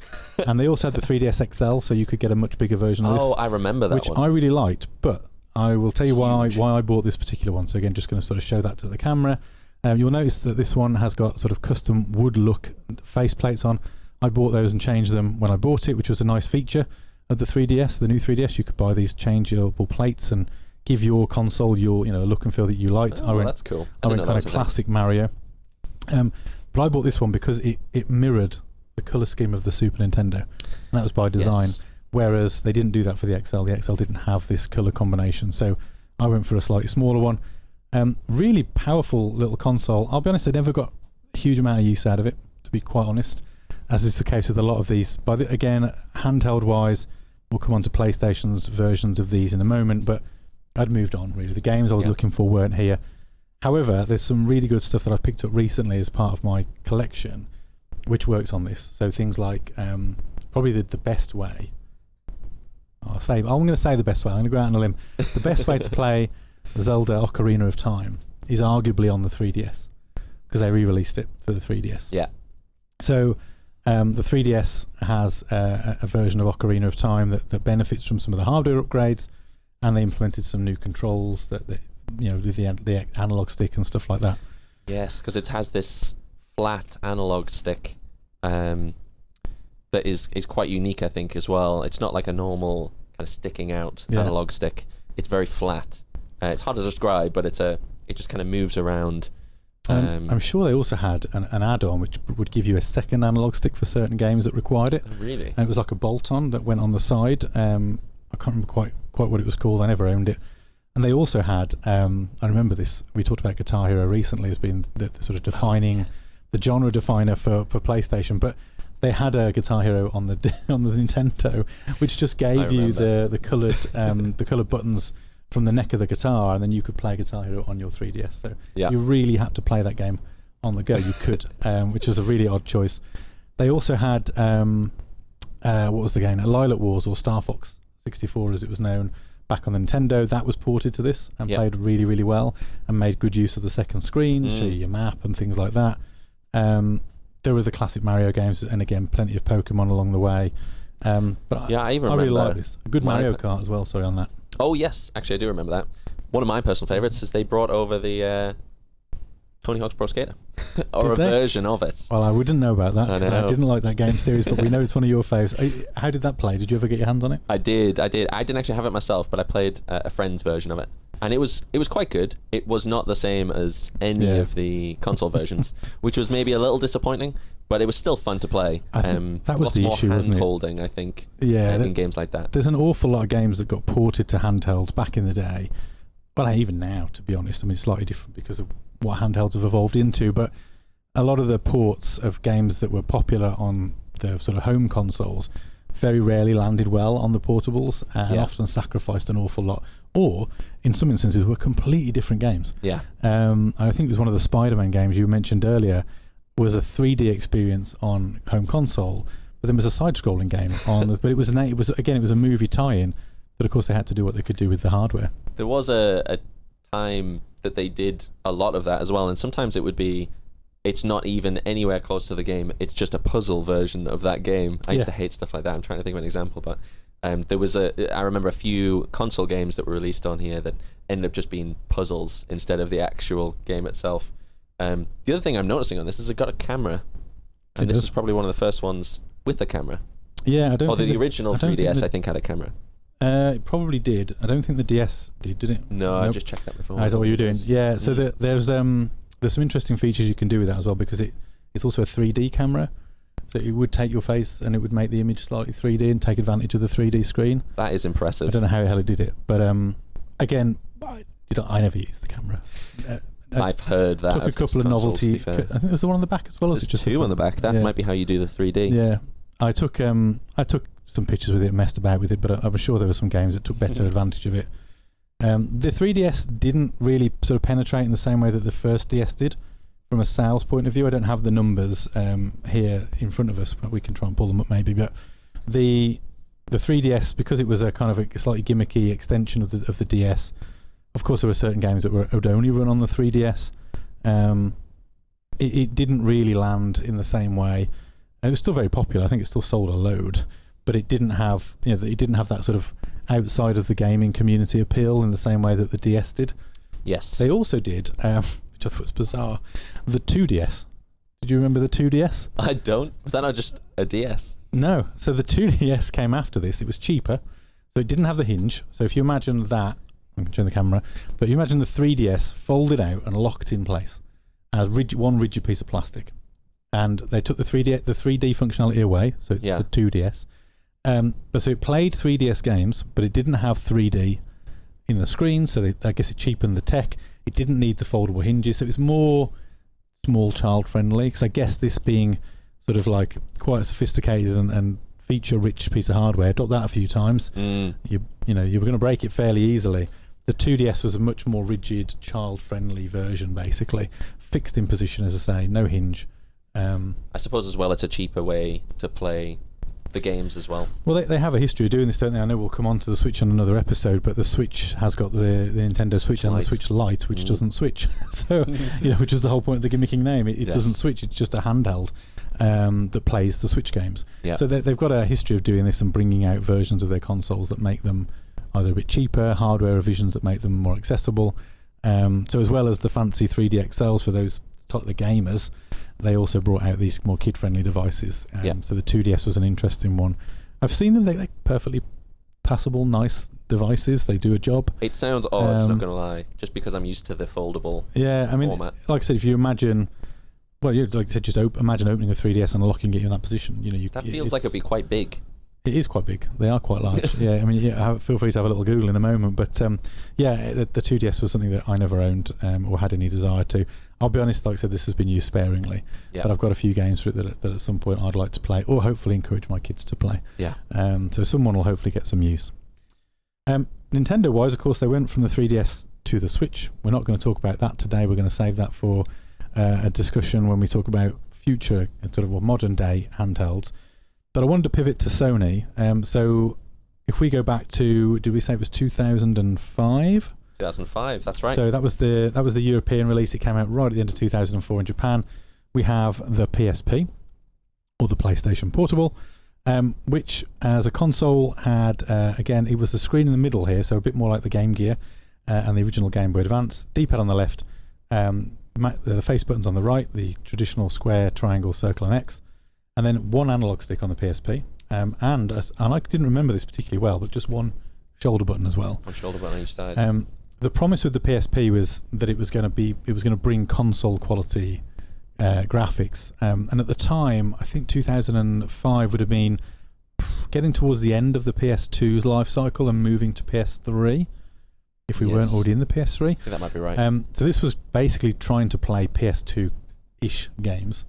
And they also had the 3DS XL, so you could get a much bigger version of this.
Oh, I remember that
which
one.
I really liked, but I will tell you why I bought this particular one. So again, just going to sort of show that to the camera. You'll notice that this one has got sort of custom wood look faceplates on. I bought those and changed them when I bought it, which was a nice feature of the 3DS, the new 3DS. You could buy these changeable plates and give your console your look and feel that you liked.
That's cool.
I went kind of classic Mario. But I bought this one because it mirrored the colour scheme of the Super Nintendo, and that was by design. Yes. Whereas they didn't do that for the XL. The XL didn't have this colour combination, so I went for a slightly smaller one. Really powerful little console. I'll be honest, I never got a huge amount of use out of it, to be quite honest, as is the case with a lot of these. But again, handheld-wise, we'll come on to PlayStation's versions of these in a moment, but I'd moved on, really. The games I was looking for weren't here. However, there's some really good stuff that I've picked up recently as part of my collection, which works on this. So things like, probably the best way, I'm going to say the best way, I'm going to go out on a limb. The best way to play Zelda Ocarina of Time is arguably on the 3DS, because they re-released it for the 3DS.
Yeah.
So the 3DS has a version of Ocarina of Time that benefits from some of the hardware upgrades, and they implemented some new controls that with the analog stick and stuff like that.
Yes, because it has this flat analog stick that is quite unique, I think, as well. It's not like a normal kind of sticking out analog stick. It's very flat. It's hard to describe, but it just kind of moves around
I'm sure they also had an add-on which would give you a second analog stick for certain games that required it.
Oh, really?
And it was like a bolt-on that went on the side. I can't remember quite what it was called. I never owned it. And they also had, I remember this, we talked about Guitar Hero recently as being the sort of defining, the genre definer for PlayStation, but they had a Guitar Hero on the Nintendo, which just gave you the coloured buttons from the neck of the guitar, and then you could play Guitar Hero on your 3DS. So you really had to play that game on the go. You could, which was a really odd choice. They also had, what was the game? Lilac Wars, or Star Fox 64 as it was known, back on the Nintendo. That was ported to this and played really, really well and made good use of the second screen, show you your map and things like that. There were the classic Mario games, and again, plenty of Pokemon along the way. But
I
really like this. A good Mario Kart as well, sorry, on that.
Oh, yes. Actually, I do remember that. One of my personal favourites is they brought over the Tony Hawk's Pro Skater. Or a version of it.
Well, I wouldn't know about that because I didn't like that game series, but we know it's one of your faves. How did that play? Did you ever get your hands on it?
I did. I didn't actually have it myself, but I played a friend's version of it. And it was quite good. It was not the same as any of the console versions, which was maybe a little disappointing, but it was still fun to play.
That was the issue, wasn't it?
Hand-holding, I think, in games like that.
There's an awful lot of games that got ported to handheld back in the day. Well, even now, to be honest. I mean, it's slightly different because of what handhelds have evolved into, but a lot of the ports of games that were popular on the sort of home consoles very rarely landed well on the portables and often sacrificed an awful lot, or in some instances were completely different games. I think it was one of the Spider-Man games you mentioned earlier was a 3D experience on home console, but then was a side-scrolling game on but it was a movie tie-in, but of course they had to do what they could do with the hardware.
There was a time that they did a lot of that as well, and sometimes it would be, it's not even anywhere close to the game, it's just a puzzle version of that game. I used to hate stuff like that. I'm trying to think of an example, but there was I remember a few console games that were released on here that ended up just being puzzles instead of the actual game itself. The other thing I'm noticing on this is it got a camera, and this is probably one of the first ones with a camera.
Yeah, I don't.
Or the original 3DS, I think, had a camera.
It probably did. I don't think the DS did it?
No, nope. I just checked that before.
Is that what you're doing? Yeah. So there's some interesting features you can do with that as well, because it's also a 3D camera. So it would take your face and it would make the image slightly 3D and take advantage of the 3D screen.
That is impressive.
I don't know how the hell it did it, but again, I never used the camera.
I've heard that.
Took a couple of novelty. I think there was the one on the back as well.
There's just two on the back. That might be how you do the 3D.
Yeah, I took some pictures with it, messed about with it, but I'm sure there were some games that took better advantage of it. The 3DS didn't really sort of penetrate in the same way that the first DS did. From a sales point of view, I don't have the numbers here in front of us, but we can try and pull them up maybe. But the 3DS, because it was a kind of a slightly gimmicky extension of the DS, of course there were certain games that would only run on the 3DS. It didn't really land in the same way. And it was still very popular. I think it still sold a load, but it didn't have that sort of outside of the gaming community appeal in the same way that the DS did.
Yes.
They also did, which I thought was bizarre, the 2DS. Did you remember the 2DS?
I don't. Was that not just a DS?
No. So the 2DS came after this. It was cheaper, so it didn't have the hinge. So if you imagine that, I can turn the camera, but you imagine the 3DS folded out and locked in place as one rigid piece of plastic. And they took the 3D functionality away, so it's the 2DS. But so it played 3DS games, but it didn't have 3D in the screen, so I guess it cheapened the tech. It didn't need the foldable hinges, so it was more small child friendly, because I guess this being sort of like quite a sophisticated and feature rich piece of hardware, dropped that a few times, you were going to break it fairly easily. The 2DS was a much more rigid, child friendly version, basically fixed in position, as I say, no hinge.
I suppose as well it's a cheaper way to play the games as well.
Well, they have a history of doing this, don't they? I know we'll come on to the Switch on another episode, but the Switch has got the Nintendo Switch and the Switch Lite, which doesn't switch. So, which is the whole point of the gimmicking name. It doesn't switch. It's just a handheld that plays the Switch games. Yeah. So they've got a history of doing this and bringing out versions of their consoles that make them either a bit cheaper, hardware revisions that make them more accessible. So as well as the fancy 3D XLs for those the gamers, they also brought out these more kid-friendly devices. So the 2DS was an interesting one. I've seen them; they're perfectly passable, nice devices. They do a job.
It sounds odd, not going to lie, just because I'm used to the foldable format.
Like I said, if you imagine, like I said, just imagine opening a 3DS and locking it in that position.
That feels like it'd be quite big.
It is quite big. They are quite large. Yeah, I mean, feel free to have a little Google in a moment. But the 2DS was something that I never owned or had any desire to. I'll be honest, like I said, this has been used sparingly. Yeah. But I've got a few games for it that at some point I'd like to play, or hopefully encourage my kids to play.
Yeah.
So someone will hopefully get some use. Nintendo-wise, of course, they went from the 3DS to the Switch. We're not going to talk about that today. We're going to save that for a discussion when we talk about future, sort of modern-day handhelds. But I wanted to pivot to Sony. So if we go back to, did we say it was 2005?
2005, that's right.
So that was the European release. It came out right at the end of 2004 in Japan. We have the PSP, or the PlayStation Portable, which as a console had, again, it was the screen in the middle here, so a bit more like the Game Gear and the original Game Boy Advance. D-pad on the left, the face buttons on the right, the traditional square, triangle, circle and X. And then one analog stick on the PSP, and I didn't remember this particularly well, but just one shoulder button as well.
One shoulder button on each side.
The promise with the PSP was that it was going to bring console quality graphics, and at the time, I think 2005 would have been getting towards the end of the PS2's life cycle and moving to PS3. If we weren't already in the PS3,
I think that might be right.
So this was basically trying to play PS2-ish games.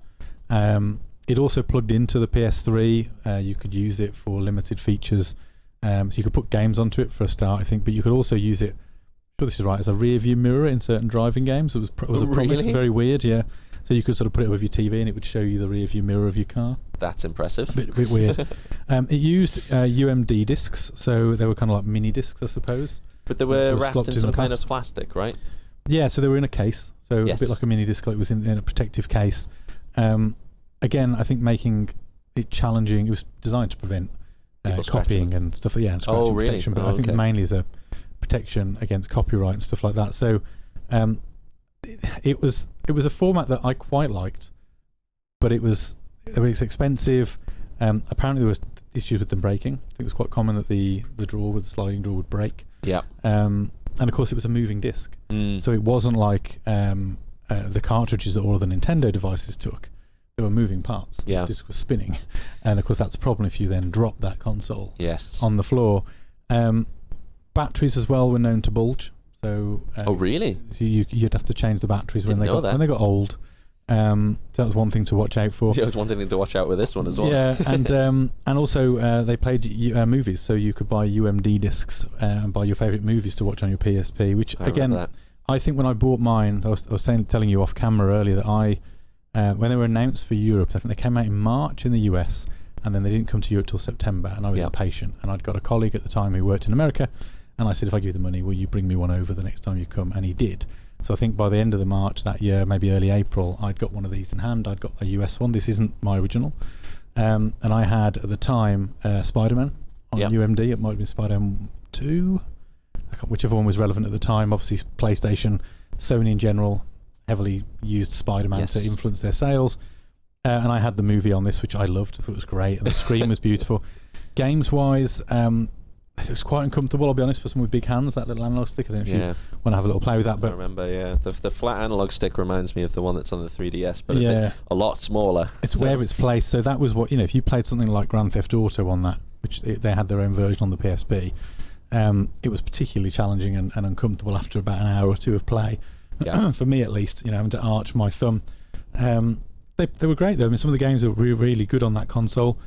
It also plugged into the PS3. You could use it for limited features. So you could put games onto it for a start, I think, but you could also use it, I'm sure this is right, as a rear view mirror in certain driving games. It was a promise, very weird, yeah. So you could sort of put it above your TV and it would show you the rear view mirror of your car.
That's impressive.
A bit weird. It used UMD discs, so they were kind of like mini discs, I suppose.
But they were wrapped in some kind of plastic, right?
Yeah, so they were in a case, so a bit like a mini disc, like it was in a protective case. Again, I think making it challenging. It was designed to prevent copying and stuff. Yeah, and scratching protection. But I think mainly as a protection against copyright and stuff like that. So it was a format that I quite liked, but it was expensive. Apparently there was issues with them breaking. I think it was quite common that the sliding drawer would break.
Yeah.
And of course it was a moving disc, so it wasn't like the cartridges that all of the Nintendo devices took. There were moving parts. This disc was spinning, and of course that's a problem if you then drop that console on the floor. Batteries as well were known to bulge. So
oh really?
So you'd have to change the batteries when they got old. So that was one thing to watch out for.
Yeah, it was one thing to watch out with this one as well.
Yeah, and also they played movies, so you could buy UMD discs and buy your favourite movies to watch on your PSP. Which I think when I bought mine, I was telling you off camera earlier that when they were announced for Europe, I think they came out in March in the US, and then they didn't come to Europe till September, and I was impatient. And I'd got a colleague at the time who worked in America, and I said, if I give you the money, will you bring me one over the next time you come? And he did. So I think by the end of the March that year, maybe early April, I'd got one of these in hand. I'd got a US one. This isn't my original. And I had, at the time, Spider-Man on UMD. It might have been Spider-Man 2. Whichever one was relevant at the time. Obviously, PlayStation, Sony in general, heavily used Spider-Man to influence their sales. And I had the movie on this, which I loved. I thought it was great. And the screen was beautiful. Games-wise, it was quite uncomfortable, I'll be honest, for someone with big hands, that little analog stick. I don't know if you want to have a little play with that. But
I remember, the flat analog stick reminds me of the one that's on the 3DS, but a lot smaller.
It's where it's placed. So that was what, if you played something like Grand Theft Auto on that, which they had their own version on the PSP, it was particularly challenging and uncomfortable after about an hour or two of play. For me at least, having to arch my thumb. They were great though. I mean, some of the games were really good on that console.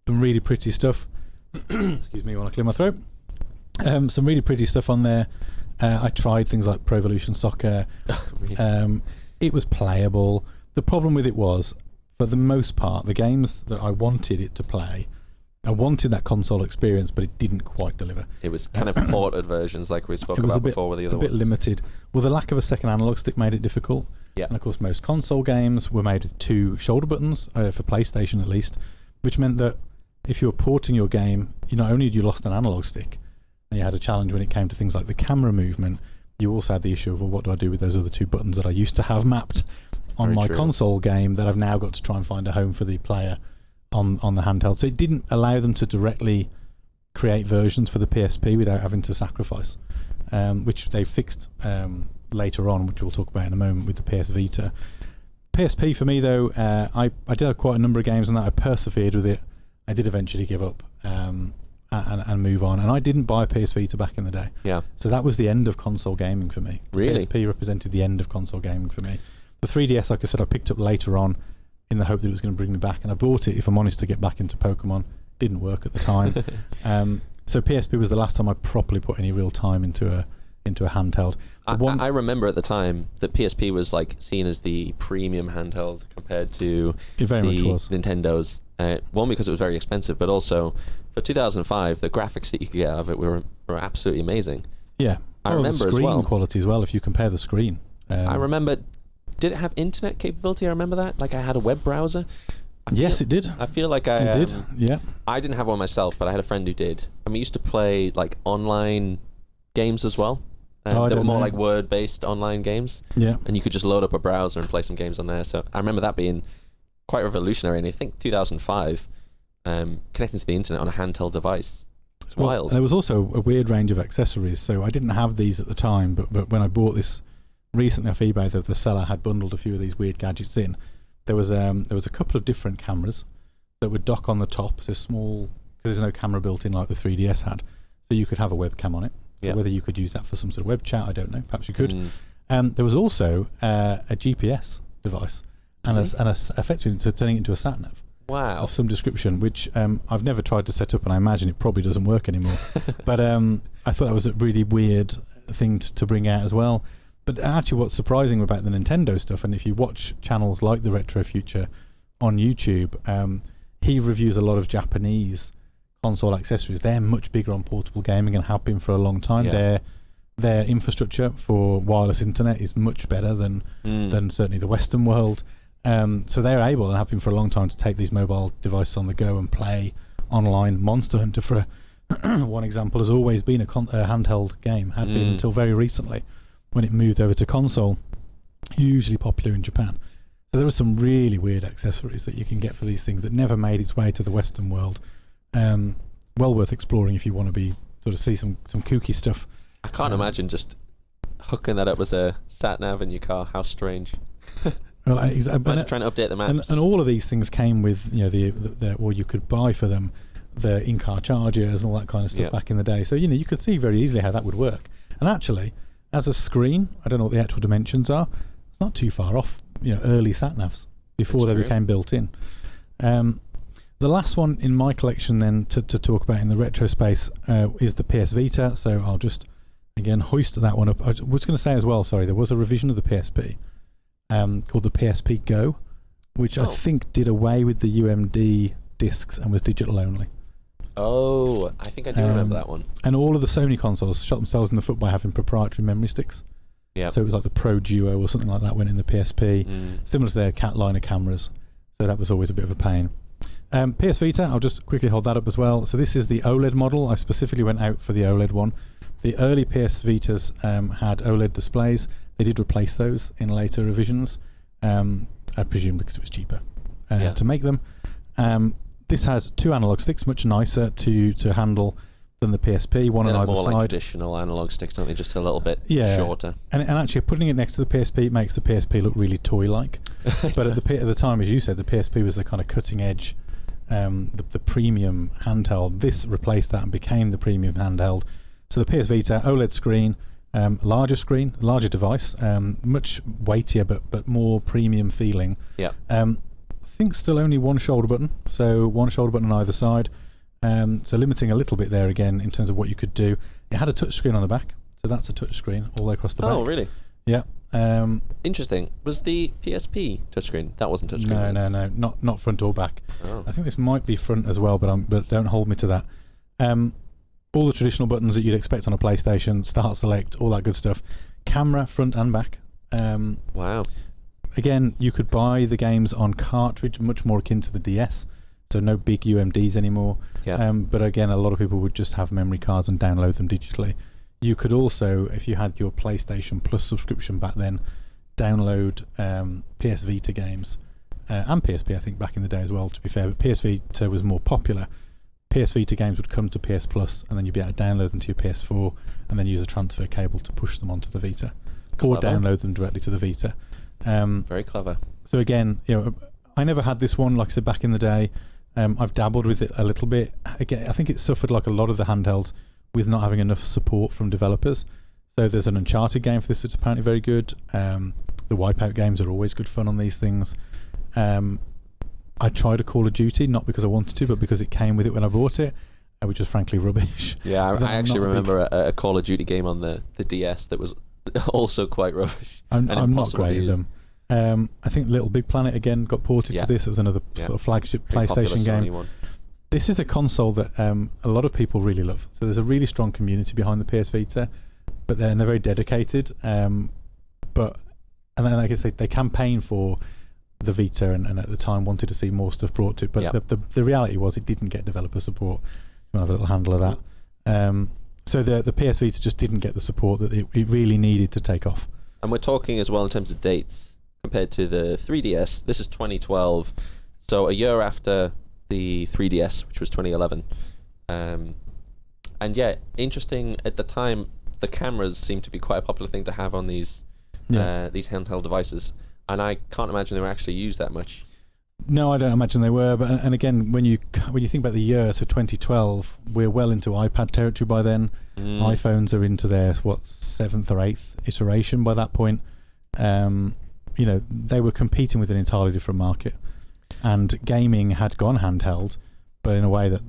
Some really pretty stuff. Excuse me while I clear my throat. Some really pretty stuff on there. I tried things like Pro Evolution Soccer. Really? It was playable. The problem with it was, for the most part, the games that I wanted it to play, I wanted that console experience, but it didn't quite deliver.
It was kind of ported versions like we spoke about before with the other ones.
A bit limited. Well, the lack of a second analog stick made it difficult. Yeah. And of course, most console games were made with 2 shoulder buttons, for PlayStation at least, which meant that if you were porting your game, not only had you lost an analog stick, and you had a challenge when it came to things like the camera movement, you also had the issue of, well, what do I do with those other 2 buttons that I used to have mapped on my console game that I've now got to try and find a home for the player on the handheld. So it didn't allow them to directly create versions for the PSP without having to sacrifice, which they fixed later on, which we'll talk about in a moment with the PS Vita. PSP for me though, I did have quite a number of games on that. I persevered with it. I did eventually give up and move on, and I didn't buy a PS Vita back in the day.
Yeah.
So that was the end of console gaming for me.
Really?
PSP represented the end of console gaming for me. The 3DS, like I said, I picked up later on in the hope that it was going to bring me back, and I bought it, if I'm honest, to get back into Pokemon. Didn't work at the time. So PSP was the last time I properly put any real time into a handheld.
I remember at the time that PSP was like seen as the premium handheld compared to
It very much was.
Nintendo's. One, because it was very expensive, but also for 2005, the graphics that you could get out of it were absolutely amazing.
Yeah.
I remember
the screen
as well.
quality as well, if you compare the screen.
I remember, did it have internet capability? I remember that. Like I had a web browser.
Yes, it did.
I feel like
It did, yeah.
I didn't have one myself, but I had a friend who did. And we used to play like online games as well. They were more like word-based online games.
Yeah.
And you could just load up a browser and play some games on there. So I remember that being quite revolutionary. And I think 2005, connecting to the internet on a handheld device. It's wild.
There was also a weird range of accessories. So I didn't have these at the time, but when I bought this recently off eBay, the seller had bundled a few of these weird gadgets in. There was a couple of different cameras that would dock on the top, so small, because there's no camera built in like the 3DS had. So you could have a webcam on it. So whether you could use that for some sort of web chat, I don't know. Perhaps you could. There was also a GPS device and effectively turning it into a sat nav.
Wow.
Of some description, which I've never tried to set up, and I imagine it probably doesn't work anymore. But I thought that was a really weird thing to bring out as well. But actually what's surprising about the Nintendo stuff, and if you watch channels like the Retro Future on YouTube, he reviews a lot of Japanese console accessories. They're much bigger on portable gaming and have been for a long time.
Yeah.
Their infrastructure for wireless internet is much better than certainly the Western world. So they're able, and have been for a long time, to take these mobile devices on the go and play online. Monster Hunter, for one example, has always been a handheld game, had been until very recently, when it moved over to console. Hugely popular in Japan. So there are some really weird accessories that you can get for these things that never made its way to the Western world. Well worth exploring if you want to be see some kooky stuff.
I can't imagine just hooking that up as a sat nav in your car. How strange.
Well,
imagine trying to update the maps.
And all of these things came with or you could buy for them the in-car chargers and all that kind of stuff back in the day. So you could see very easily how that would work. And actually, as a screen, I don't know what the actual dimensions are. It's not too far off, early sat navs before they became built in. The last one in my collection then to talk about in the retro space is the PS Vita. So I'll just again hoist that one up. I was going to say as well, sorry, there was a revision of the PSP called the PSP Go, which I think did away with the UMD discs and was digital only.
Oh, I think I do remember that one.
And all of the Sony consoles shot themselves in the foot by having proprietary memory sticks. Yeah. So it was like the Pro Duo or something like that went in the PSP, similar to their cat line of cameras. So that was always a bit of a pain. PS Vita, I'll just quickly hold that up as well. So this is the OLED model. I specifically went out for the OLED one. The early PS Vitas had OLED displays. They did replace those in later revisions, I presume because it was cheaper to make them. This has two analog sticks, much nicer to handle than the PSP, one on either
more
side.
Like traditional analog sticks, don't they? Just a little bit shorter.
And actually, putting it next to the PSP makes the PSP look really toy-like. But at the time, as you said, the PSP was the kind of cutting edge, the premium handheld. This replaced that and became the premium handheld. So the PS Vita, OLED screen, larger device, much weightier but more premium feeling.
Yeah.
I think still only one shoulder button, so one shoulder button on either side. So limiting a little bit there again in terms of what you could do. It had a touch screen on the back, so that's a touch screen all the way across the back.
Oh, really?
Yeah.
Interesting. Was the PSP touchscreen? That wasn't touchscreen.
No, not front or back.
Oh.
I think this might be front as well, but don't hold me to that. All the traditional buttons that you'd expect on a PlayStation, start, select, all that good stuff. Camera, front and back.
Wow.
Again, you could buy the games on cartridge, much more akin to the DS. So no big UMDs anymore.
Yeah.
But again, a lot of people would just have memory cards and download them digitally. You could also, if you had your PlayStation Plus subscription back then, download PS Vita games and PSP, I think, back in the day as well, to be fair. But PS Vita was more popular. PS Vita games would come to PS Plus, and then you'd be able to download them to your PS4, and then use a transfer cable to push them onto the Vita, or download them directly to the Vita.
Very clever.
So again, I never had this one. Like I said, back in the day, I've dabbled with it a little bit. Again, I think it suffered like a lot of the handhelds with not having enough support from developers. So there's an Uncharted game for this that's apparently very good. The Wipeout games are always good fun on these things. I tried a Call of Duty, not because I wanted to, but because it came with it when I bought it, which was frankly rubbish.
Yeah, I actually remember a Call of Duty game on the DS that was also quite rubbish.
I'm not great at them. I think Little Big Planet again got ported to this. It was another sort of flagship PlayStation game. This is a console that a lot of people really love. So there's a really strong community behind the PS Vita, but they're very dedicated. And then like I say, they campaign for the Vita, and at the time wanted to see more stuff brought to it. But the reality was it didn't get developer support. You want to have a little handle of that. So the PS Vita just didn't get the support that it really needed to take off.
And we're talking as well in terms of dates compared to the 3DS. This is 2012, so a year after the 3DS, which was 2011. And yeah, interesting at the time, the cameras seemed to be quite a popular thing to have on these handheld devices, and I can't imagine they were actually used that much.
No, I don't imagine they were. But and again, when you think about the year, so 2012, we're well into iPad territory by then. iPhones are into their 7th or 8th iteration by that point. They were competing with an entirely different market, and gaming had gone handheld, but in a way that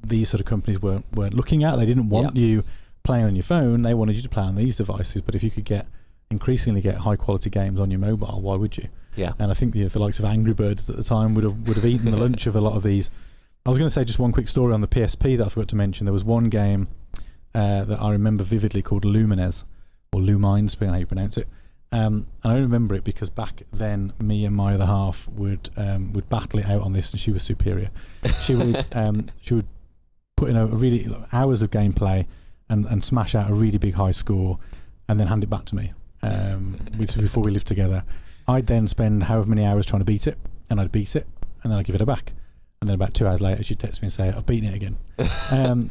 these sort of companies weren't looking at. They didn't want you playing on your phone. They wanted you to play on these devices. But if you could increasingly get high quality games on your mobile, why would you?
Yeah.
And I think the likes of Angry Birds at the time would have eaten the lunch of a lot of these. I was going to say just one quick story on the PSP that I forgot to mention. There was one game that I remember vividly called Lumines, or Lumines, depending on how you pronounce it. And I remember it because back then me and my other half would battle it out on this, and she was superior. She would put in a really hours of gameplay and smash out a really big high score, and then hand it back to me. Which was before we lived together. I'd then spend however many hours trying to beat it, and I'd beat it, and then I'd give it her back. And then about 2 hours later, she'd text me and say, I've beaten it again.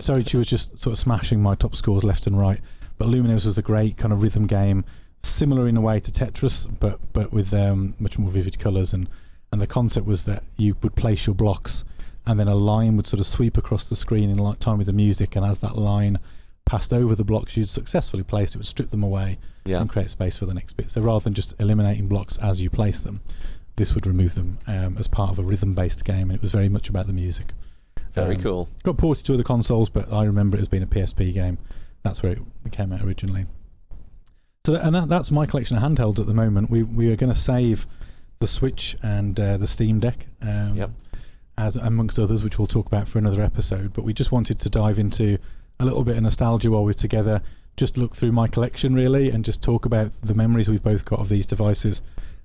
So she was just sort of smashing my top scores left and right. But Lumines was a great kind of rhythm game, similar in a way to Tetris, but with much more vivid colours. And the concept was that you would place your blocks, and then a line would sort of sweep across the screen in time with the music, and as that line passed over the blocks you'd successfully placed, it would strip them away and create space for the next bit. So rather than just eliminating blocks as you place them, this would remove them as part of a rhythm-based game, and it was very much about the music.
Very cool.
Got ported to other consoles, but I remember it as being a PSP game. That's where it came out originally. So that's my collection of handhelds at the moment. We are going to save the Switch and the Steam Deck, as amongst others, which we'll talk about for another episode. But we just wanted to dive into a little bit of nostalgia while we're together, just look through my collection really, and just talk about the memories we've both got of these devices,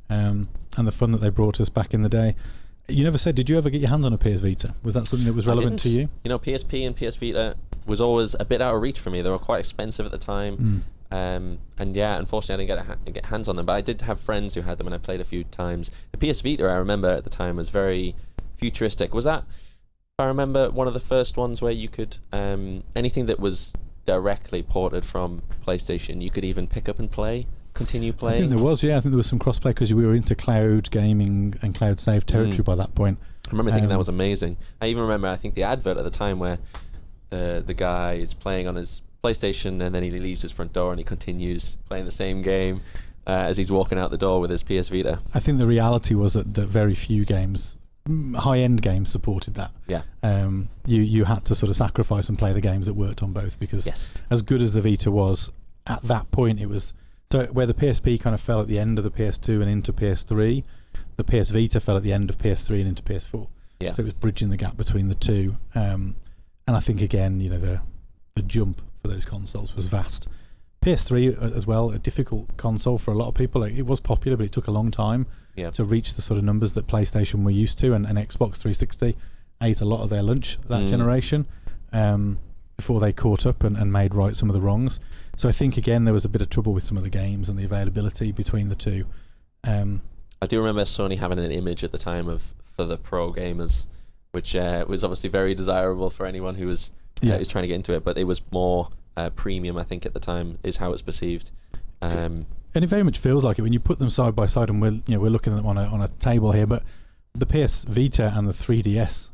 and the fun that they brought us back in the day. You never said, did you ever get your hands on a PS Vita? Was that something that was relevant to you?
PSP and PS Vita was always a bit out of reach for me. They were quite expensive at the time. And yeah, unfortunately I didn't get hands on them, but I did have friends who had them, and I played a few times. The PS Vita, I remember at the time, was very futuristic. Was that, I remember, one of the first ones where you could anything that was directly ported from PlayStation, you could even pick up and continue playing?
I think there was, I think there was some cross-play because we were into cloud gaming and cloud save territory by that point.
I remember thinking that was amazing. I even remember, I think, the advert at the time where the guy is playing on his PlayStation, and then he leaves his front door and he continues playing the same game as he's walking out the door with his PS Vita. I think the reality was that very few games, high-end games, supported that. Yeah.
You had to sort of sacrifice and play the games that worked on both, because as good as the Vita was at that point, it was so where the PSP kind of fell at the end of the PS2 and into PS3, the PS Vita fell at the end of PS3 and into PS4.
Yeah.
So it was bridging the gap between the two. And I think again, the jump for those consoles was vast. PS3 as well, a difficult console for a lot of people. It was popular, but it took a long time to reach the sort of numbers that PlayStation were used to, and Xbox 360 ate a lot of their lunch that generation before they caught up and made right some of the wrongs. So I think again there was a bit of trouble with some of the games and the availability between the two.
I do remember Sony having an image at the time for the pro gamers which was obviously very desirable for anyone who was is trying to get into it. But it was more premium, I think, at the time, is how it's perceived.
And it very much feels like it when you put them side by side, and we're looking at them on a table here. But the PS Vita and the 3DS,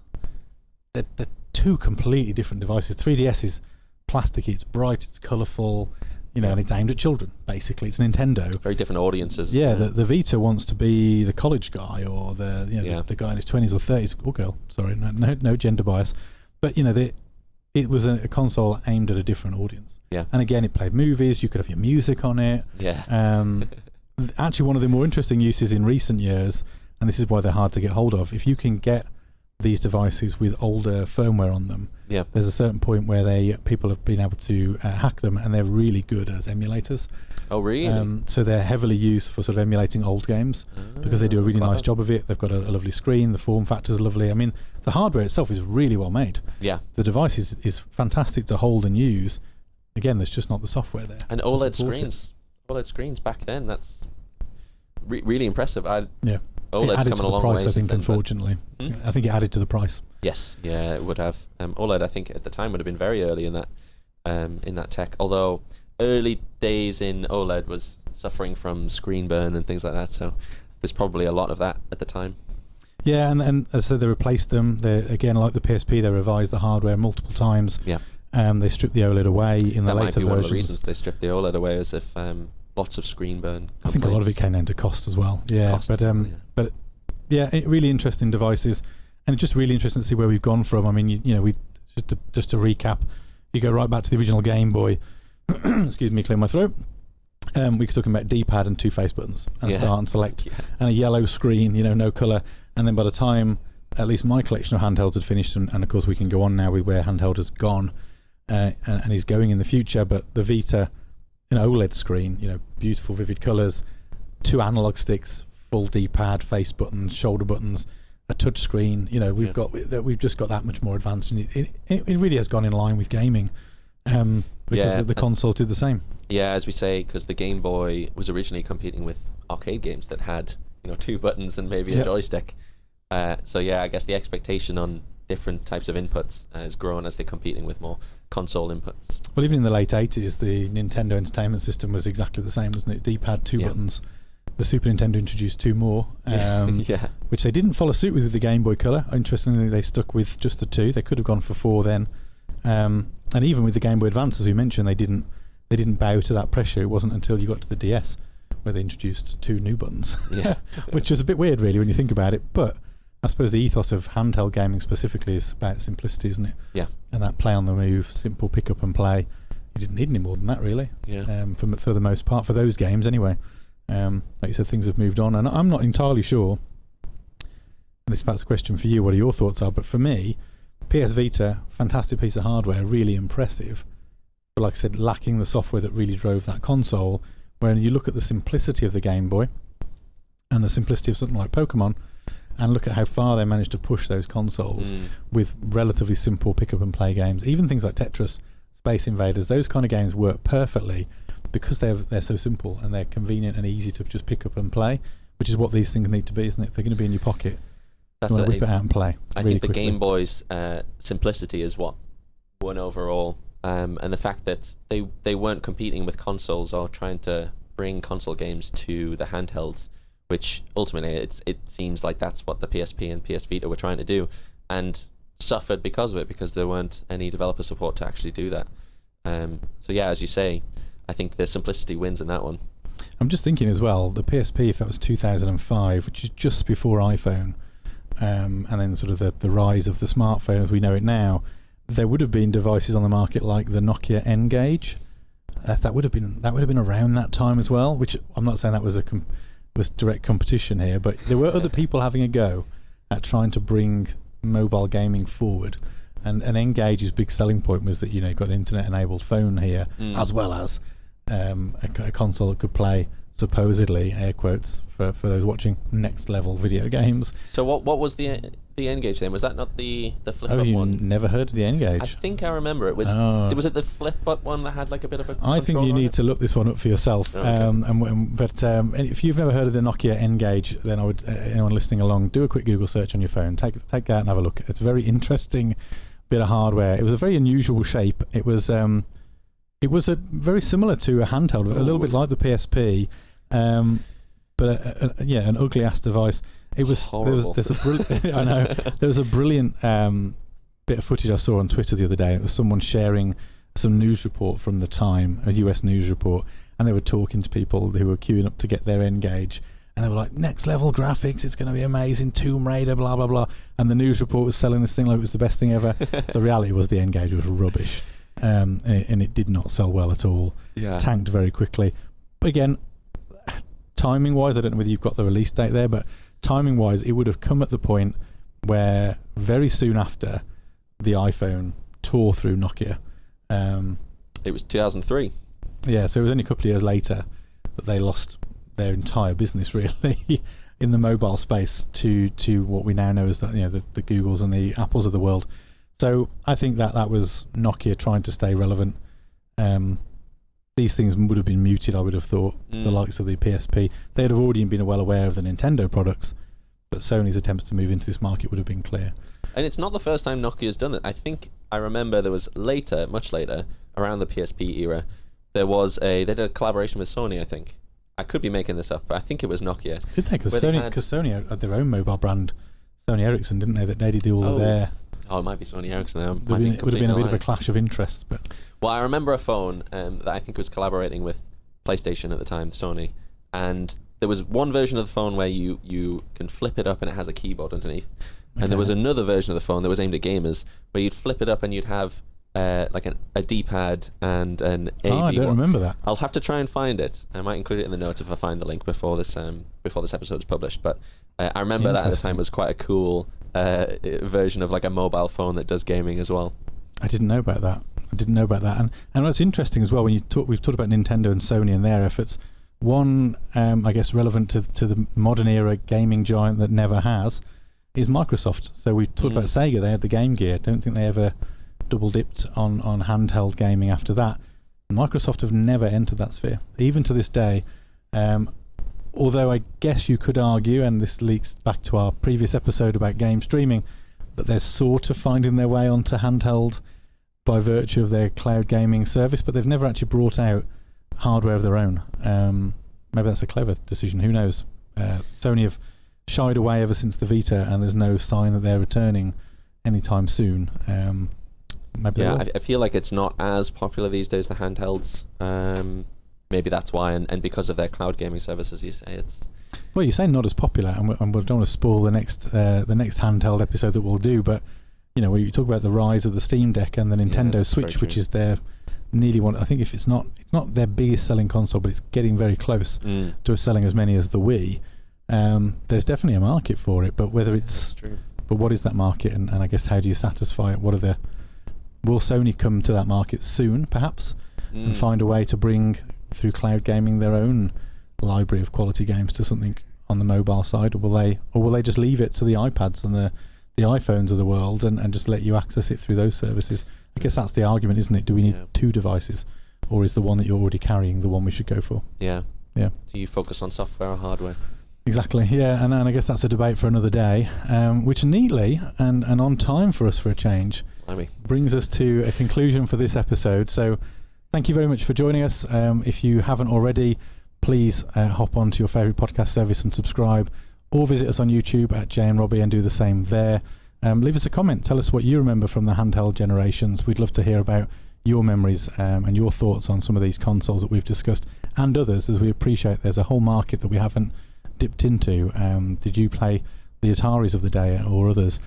they're two completely different devices. 3DS is plasticky, it's bright, it's colourful, and it's aimed at children. Basically, it's Nintendo.
Very different audiences.
Yeah, the Vita wants to be the college guy or the guy in his 20s or 30s or girl. Sorry, no gender bias, but it was a console aimed at a different audience.
Yeah.
And again, it played movies. You could have your music on it.
Yeah.
Actually, one of the more interesting uses in recent years, and this is why they're hard to get hold of, if you can get these devices with older firmware on them, there's a certain point where people have been able to hack them, and they're really good as emulators.
Oh, really?
So they're heavily used for sort of emulating old games because they do a really nice job of it. They've got a lovely screen. The form factor's lovely. I mean, the hardware itself is really well made.
Yeah.
The device is fantastic to hold and use. Again, there's just not the software there.
And OLED screens back then, that's really impressive. OLED's
it added to the price, I think,
then,
unfortunately. I think it added to the price.
Yes, yeah, it would have. OLED, I think, at the time would have been very early in that tech. Although early days in OLED was suffering from screen burn and things like that, so there's probably a lot of that at the time.
Yeah, and as I said, they replaced them. They, again, like the PSP, they revised the hardware multiple times.
Yeah.
They stripped the OLED away in the later versions. That might be one of the
reasons they stripped the OLED away, as if lots of screen burn complaints.
I think a lot of it came down to cost as well. Yeah, but really interesting devices, and just really interesting to see where we've gone from. I mean, we just to recap, you go right back to the original Game Boy. Excuse me, clear my throat. We were talking about D-pad and two face buttons, and start and select, and a yellow screen, no colour. And then by the time, at least my collection of handhelds had finished, and of course we can go on now with where handheld has gone, and is going in the future. But the Vita, an OLED screen, beautiful vivid colours, two analog sticks, full D-pad, face buttons, shoulder buttons, a touch screen. We've just got that much more advanced, and it really has gone in line with gaming, because the consoles did the same.
Yeah, as we say, because the Game Boy was originally competing with arcade games that had two buttons and maybe a joystick. So I guess the expectation on different types of inputs has grown as they're competing with more console inputs.
Well, even in the late 80s, the Nintendo Entertainment System was exactly the same, wasn't it? D-pad, two buttons. The Super Nintendo introduced two more, which they didn't follow suit with the Game Boy Color. Interestingly, they stuck with just the two. They could have gone for four then. And even with the Game Boy Advance, as we mentioned, they didn't bow to that pressure. It wasn't until you got to the DS where they introduced two new buttons, which was a bit weird, really, when you think about it. But I suppose the ethos of handheld gaming specifically is about simplicity, isn't it?
Yeah.
And that play on the move, simple pick up and play. You didn't need any more than that, really.
Yeah.
For the most part, for those games anyway. Like you said, things have moved on, and I'm not entirely sure. And this is perhaps a question for you. What are your thoughts are? But for me, PS Vita, fantastic piece of hardware, really impressive. But like I said, lacking the software that really drove that console. When you look at the simplicity of the Game Boy and the simplicity of something like Pokemon, and look at how far they managed to push those consoles with relatively simple pick up and play games, even things like Tetris, Space Invaders, those kind of games work perfectly because they're so simple and they're convenient and easy to just pick up and play, which is what these things need to be, isn't it? They're going to be in your pocket.
That's
whip it out and play.
I
really
think the
quickly.
Game Boy's simplicity is what won overall, and the fact that they weren't competing with consoles or trying to bring console games to the handhelds, which ultimately it seems like that's what the PSP and PS Vita were trying to do, and suffered because of it, because there weren't any developer support to actually do that. So as you say, I think the simplicity wins in that one.
I'm just thinking as well, the PSP, if that was 2005, which is just before iPhone, and then sort of the rise of the smartphone as we know it now, there would have been devices on the market like the Nokia N-Gage. That would have been around that time as well. Which I'm not saying that was was direct competition here, but there were other people having a go at trying to bring mobile gaming forward. And N-Gage's big selling point was that you got an internet-enabled phone here, as well as a console that could play, supposedly, air quotes for those watching, next level video games.
So what was the the N-Gage then? Was that not the flip-up
Oh, you
one?
never heard of the
I
N-Gage?
think I remember it. Was it the flip-up one that had like a bit of a
I think you need to look this one up for yourself.
Okay.
If you've never heard of the Nokia N-Gage, then I would, anyone listening along, do a quick Google search on your phone. Take that and have a look. It's a very interesting bit of hardware. It was a very unusual shape. It was very similar to a handheld, a little bit like the PSP, but an ugly ass device. It was
horrible.
There's a I know there was a brilliant bit of footage I saw on Twitter the other day. It was someone sharing some news report from the time, a US news report, and they were talking to people who were queuing up to get their N-Gage, and they were like, next level graphics, it's going to be amazing, Tomb Raider, blah blah blah, and the news report was selling this thing like it was the best thing ever. The reality was the N-Gage was rubbish, and it did not sell well at all.
Yeah.
Tanked very quickly. But again, timing wise, I don't know whether you've got the release date there, but timing wise, it would have come at the point where very soon after the iPhone tore through Nokia.
It was 2003.
Yeah, so it was only a couple of years later that they lost their entire business really in the mobile space to what we now know as the Googles and the Apples of the world. So I think that was Nokia trying to stay relevant. These things would have been muted, I would have thought, the likes of the PSP. They'd have already been well aware of the Nintendo products, but Sony's attempts to move into this market would have been clear.
And it's not the first time Nokia's done it. I think I remember there was much later, around the PSP era, they did a collaboration with Sony, I think. I could be making this up, but I think it was Nokia.
Did they? Because Sony had their own mobile brand, Sony Ericsson, didn't they? That they did all of their...
Oh, it might be Sony Ericsson now.
It would have been a bit of a clash of interest. But
well, I remember a phone that I think was collaborating with PlayStation at the time, Sony, and there was one version of the phone where you can flip it up and it has a keyboard underneath, and there was another version of the phone that was aimed at gamers where you'd flip it up and you'd have like a D-pad and an A.
Oh, I don't remember that.
I'll have to try and find it. I might include it in the notes if I find the link before this episode is published. But I remember that at the time was quite a cool version of like a mobile phone that does gaming as well.
I didn't know about that. And what's interesting as well, when we've talked about Nintendo and Sony and their efforts. One, I guess, relevant to the modern era gaming giant that never has is Microsoft. So we talked about Sega. They had the Game Gear. Don't think they ever double dipped on handheld gaming after that. Microsoft have never entered that sphere, even to this day. Although I guess you could argue, and this leaks back to our previous episode about game streaming, that they're sort of finding their way onto handheld by virtue of their cloud gaming service, but they've never actually brought out hardware of their own. Maybe that's a clever decision, who knows. Sony have shied away ever since the Vita, and there's no sign that they're returning anytime soon. I feel like it's not as popular these days, the handhelds. Maybe that's why, and because of their cloud gaming services, you say it's... Well, you say not as popular, and we don't want to spoil the next handheld episode that we'll do, but we talk about the rise of the Steam Deck and the Nintendo Switch, which is their nearly one. I think if it's not their biggest selling console, but it's getting very close to selling as many as the Wii. There's definitely a market for it, but whether it's... But what is that market, and I guess how do you satisfy it? Will Sony come to that market soon, perhaps, and find a way to bring, through cloud gaming, their own library of quality games to something on the mobile side, or will they just leave it to the iPads and the iPhones of the world and just let you access it through those services? I guess that's the argument, isn't it? Do we need two devices, or is the one that you're already carrying the one we should go for?
Yeah.
Do
you focus on software or hardware?
Exactly, yeah, and I guess that's a debate for another day, which neatly and on time for us for a change brings us to a conclusion for this episode. So thank you very much for joining us. If you haven't already, please hop onto your favourite podcast service and subscribe, or visit us on YouTube at Jay and Robbie and do the same there. Leave us a comment, tell us what you remember from the handheld generations. We'd love to hear about your memories and your thoughts on some of these consoles that we've discussed, and others, as we appreciate there's a whole market that we haven't dipped into. Did you play the Ataris of the day or others?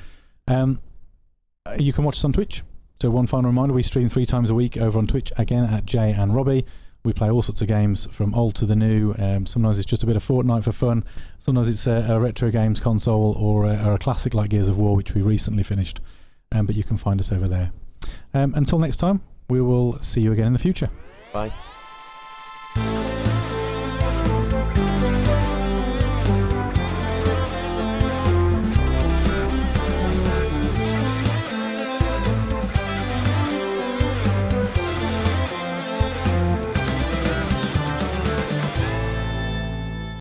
You can watch us on Twitch. So one final reminder, we stream 3 times a week over on Twitch, again at Jay and Robbie. We play all sorts of games from old to the new. Sometimes it's just a bit of Fortnite for fun. Sometimes it's a retro games console or a classic like Gears of War, which we recently finished. But you can find us over there. Until next time, we will see you again in the future.
Bye.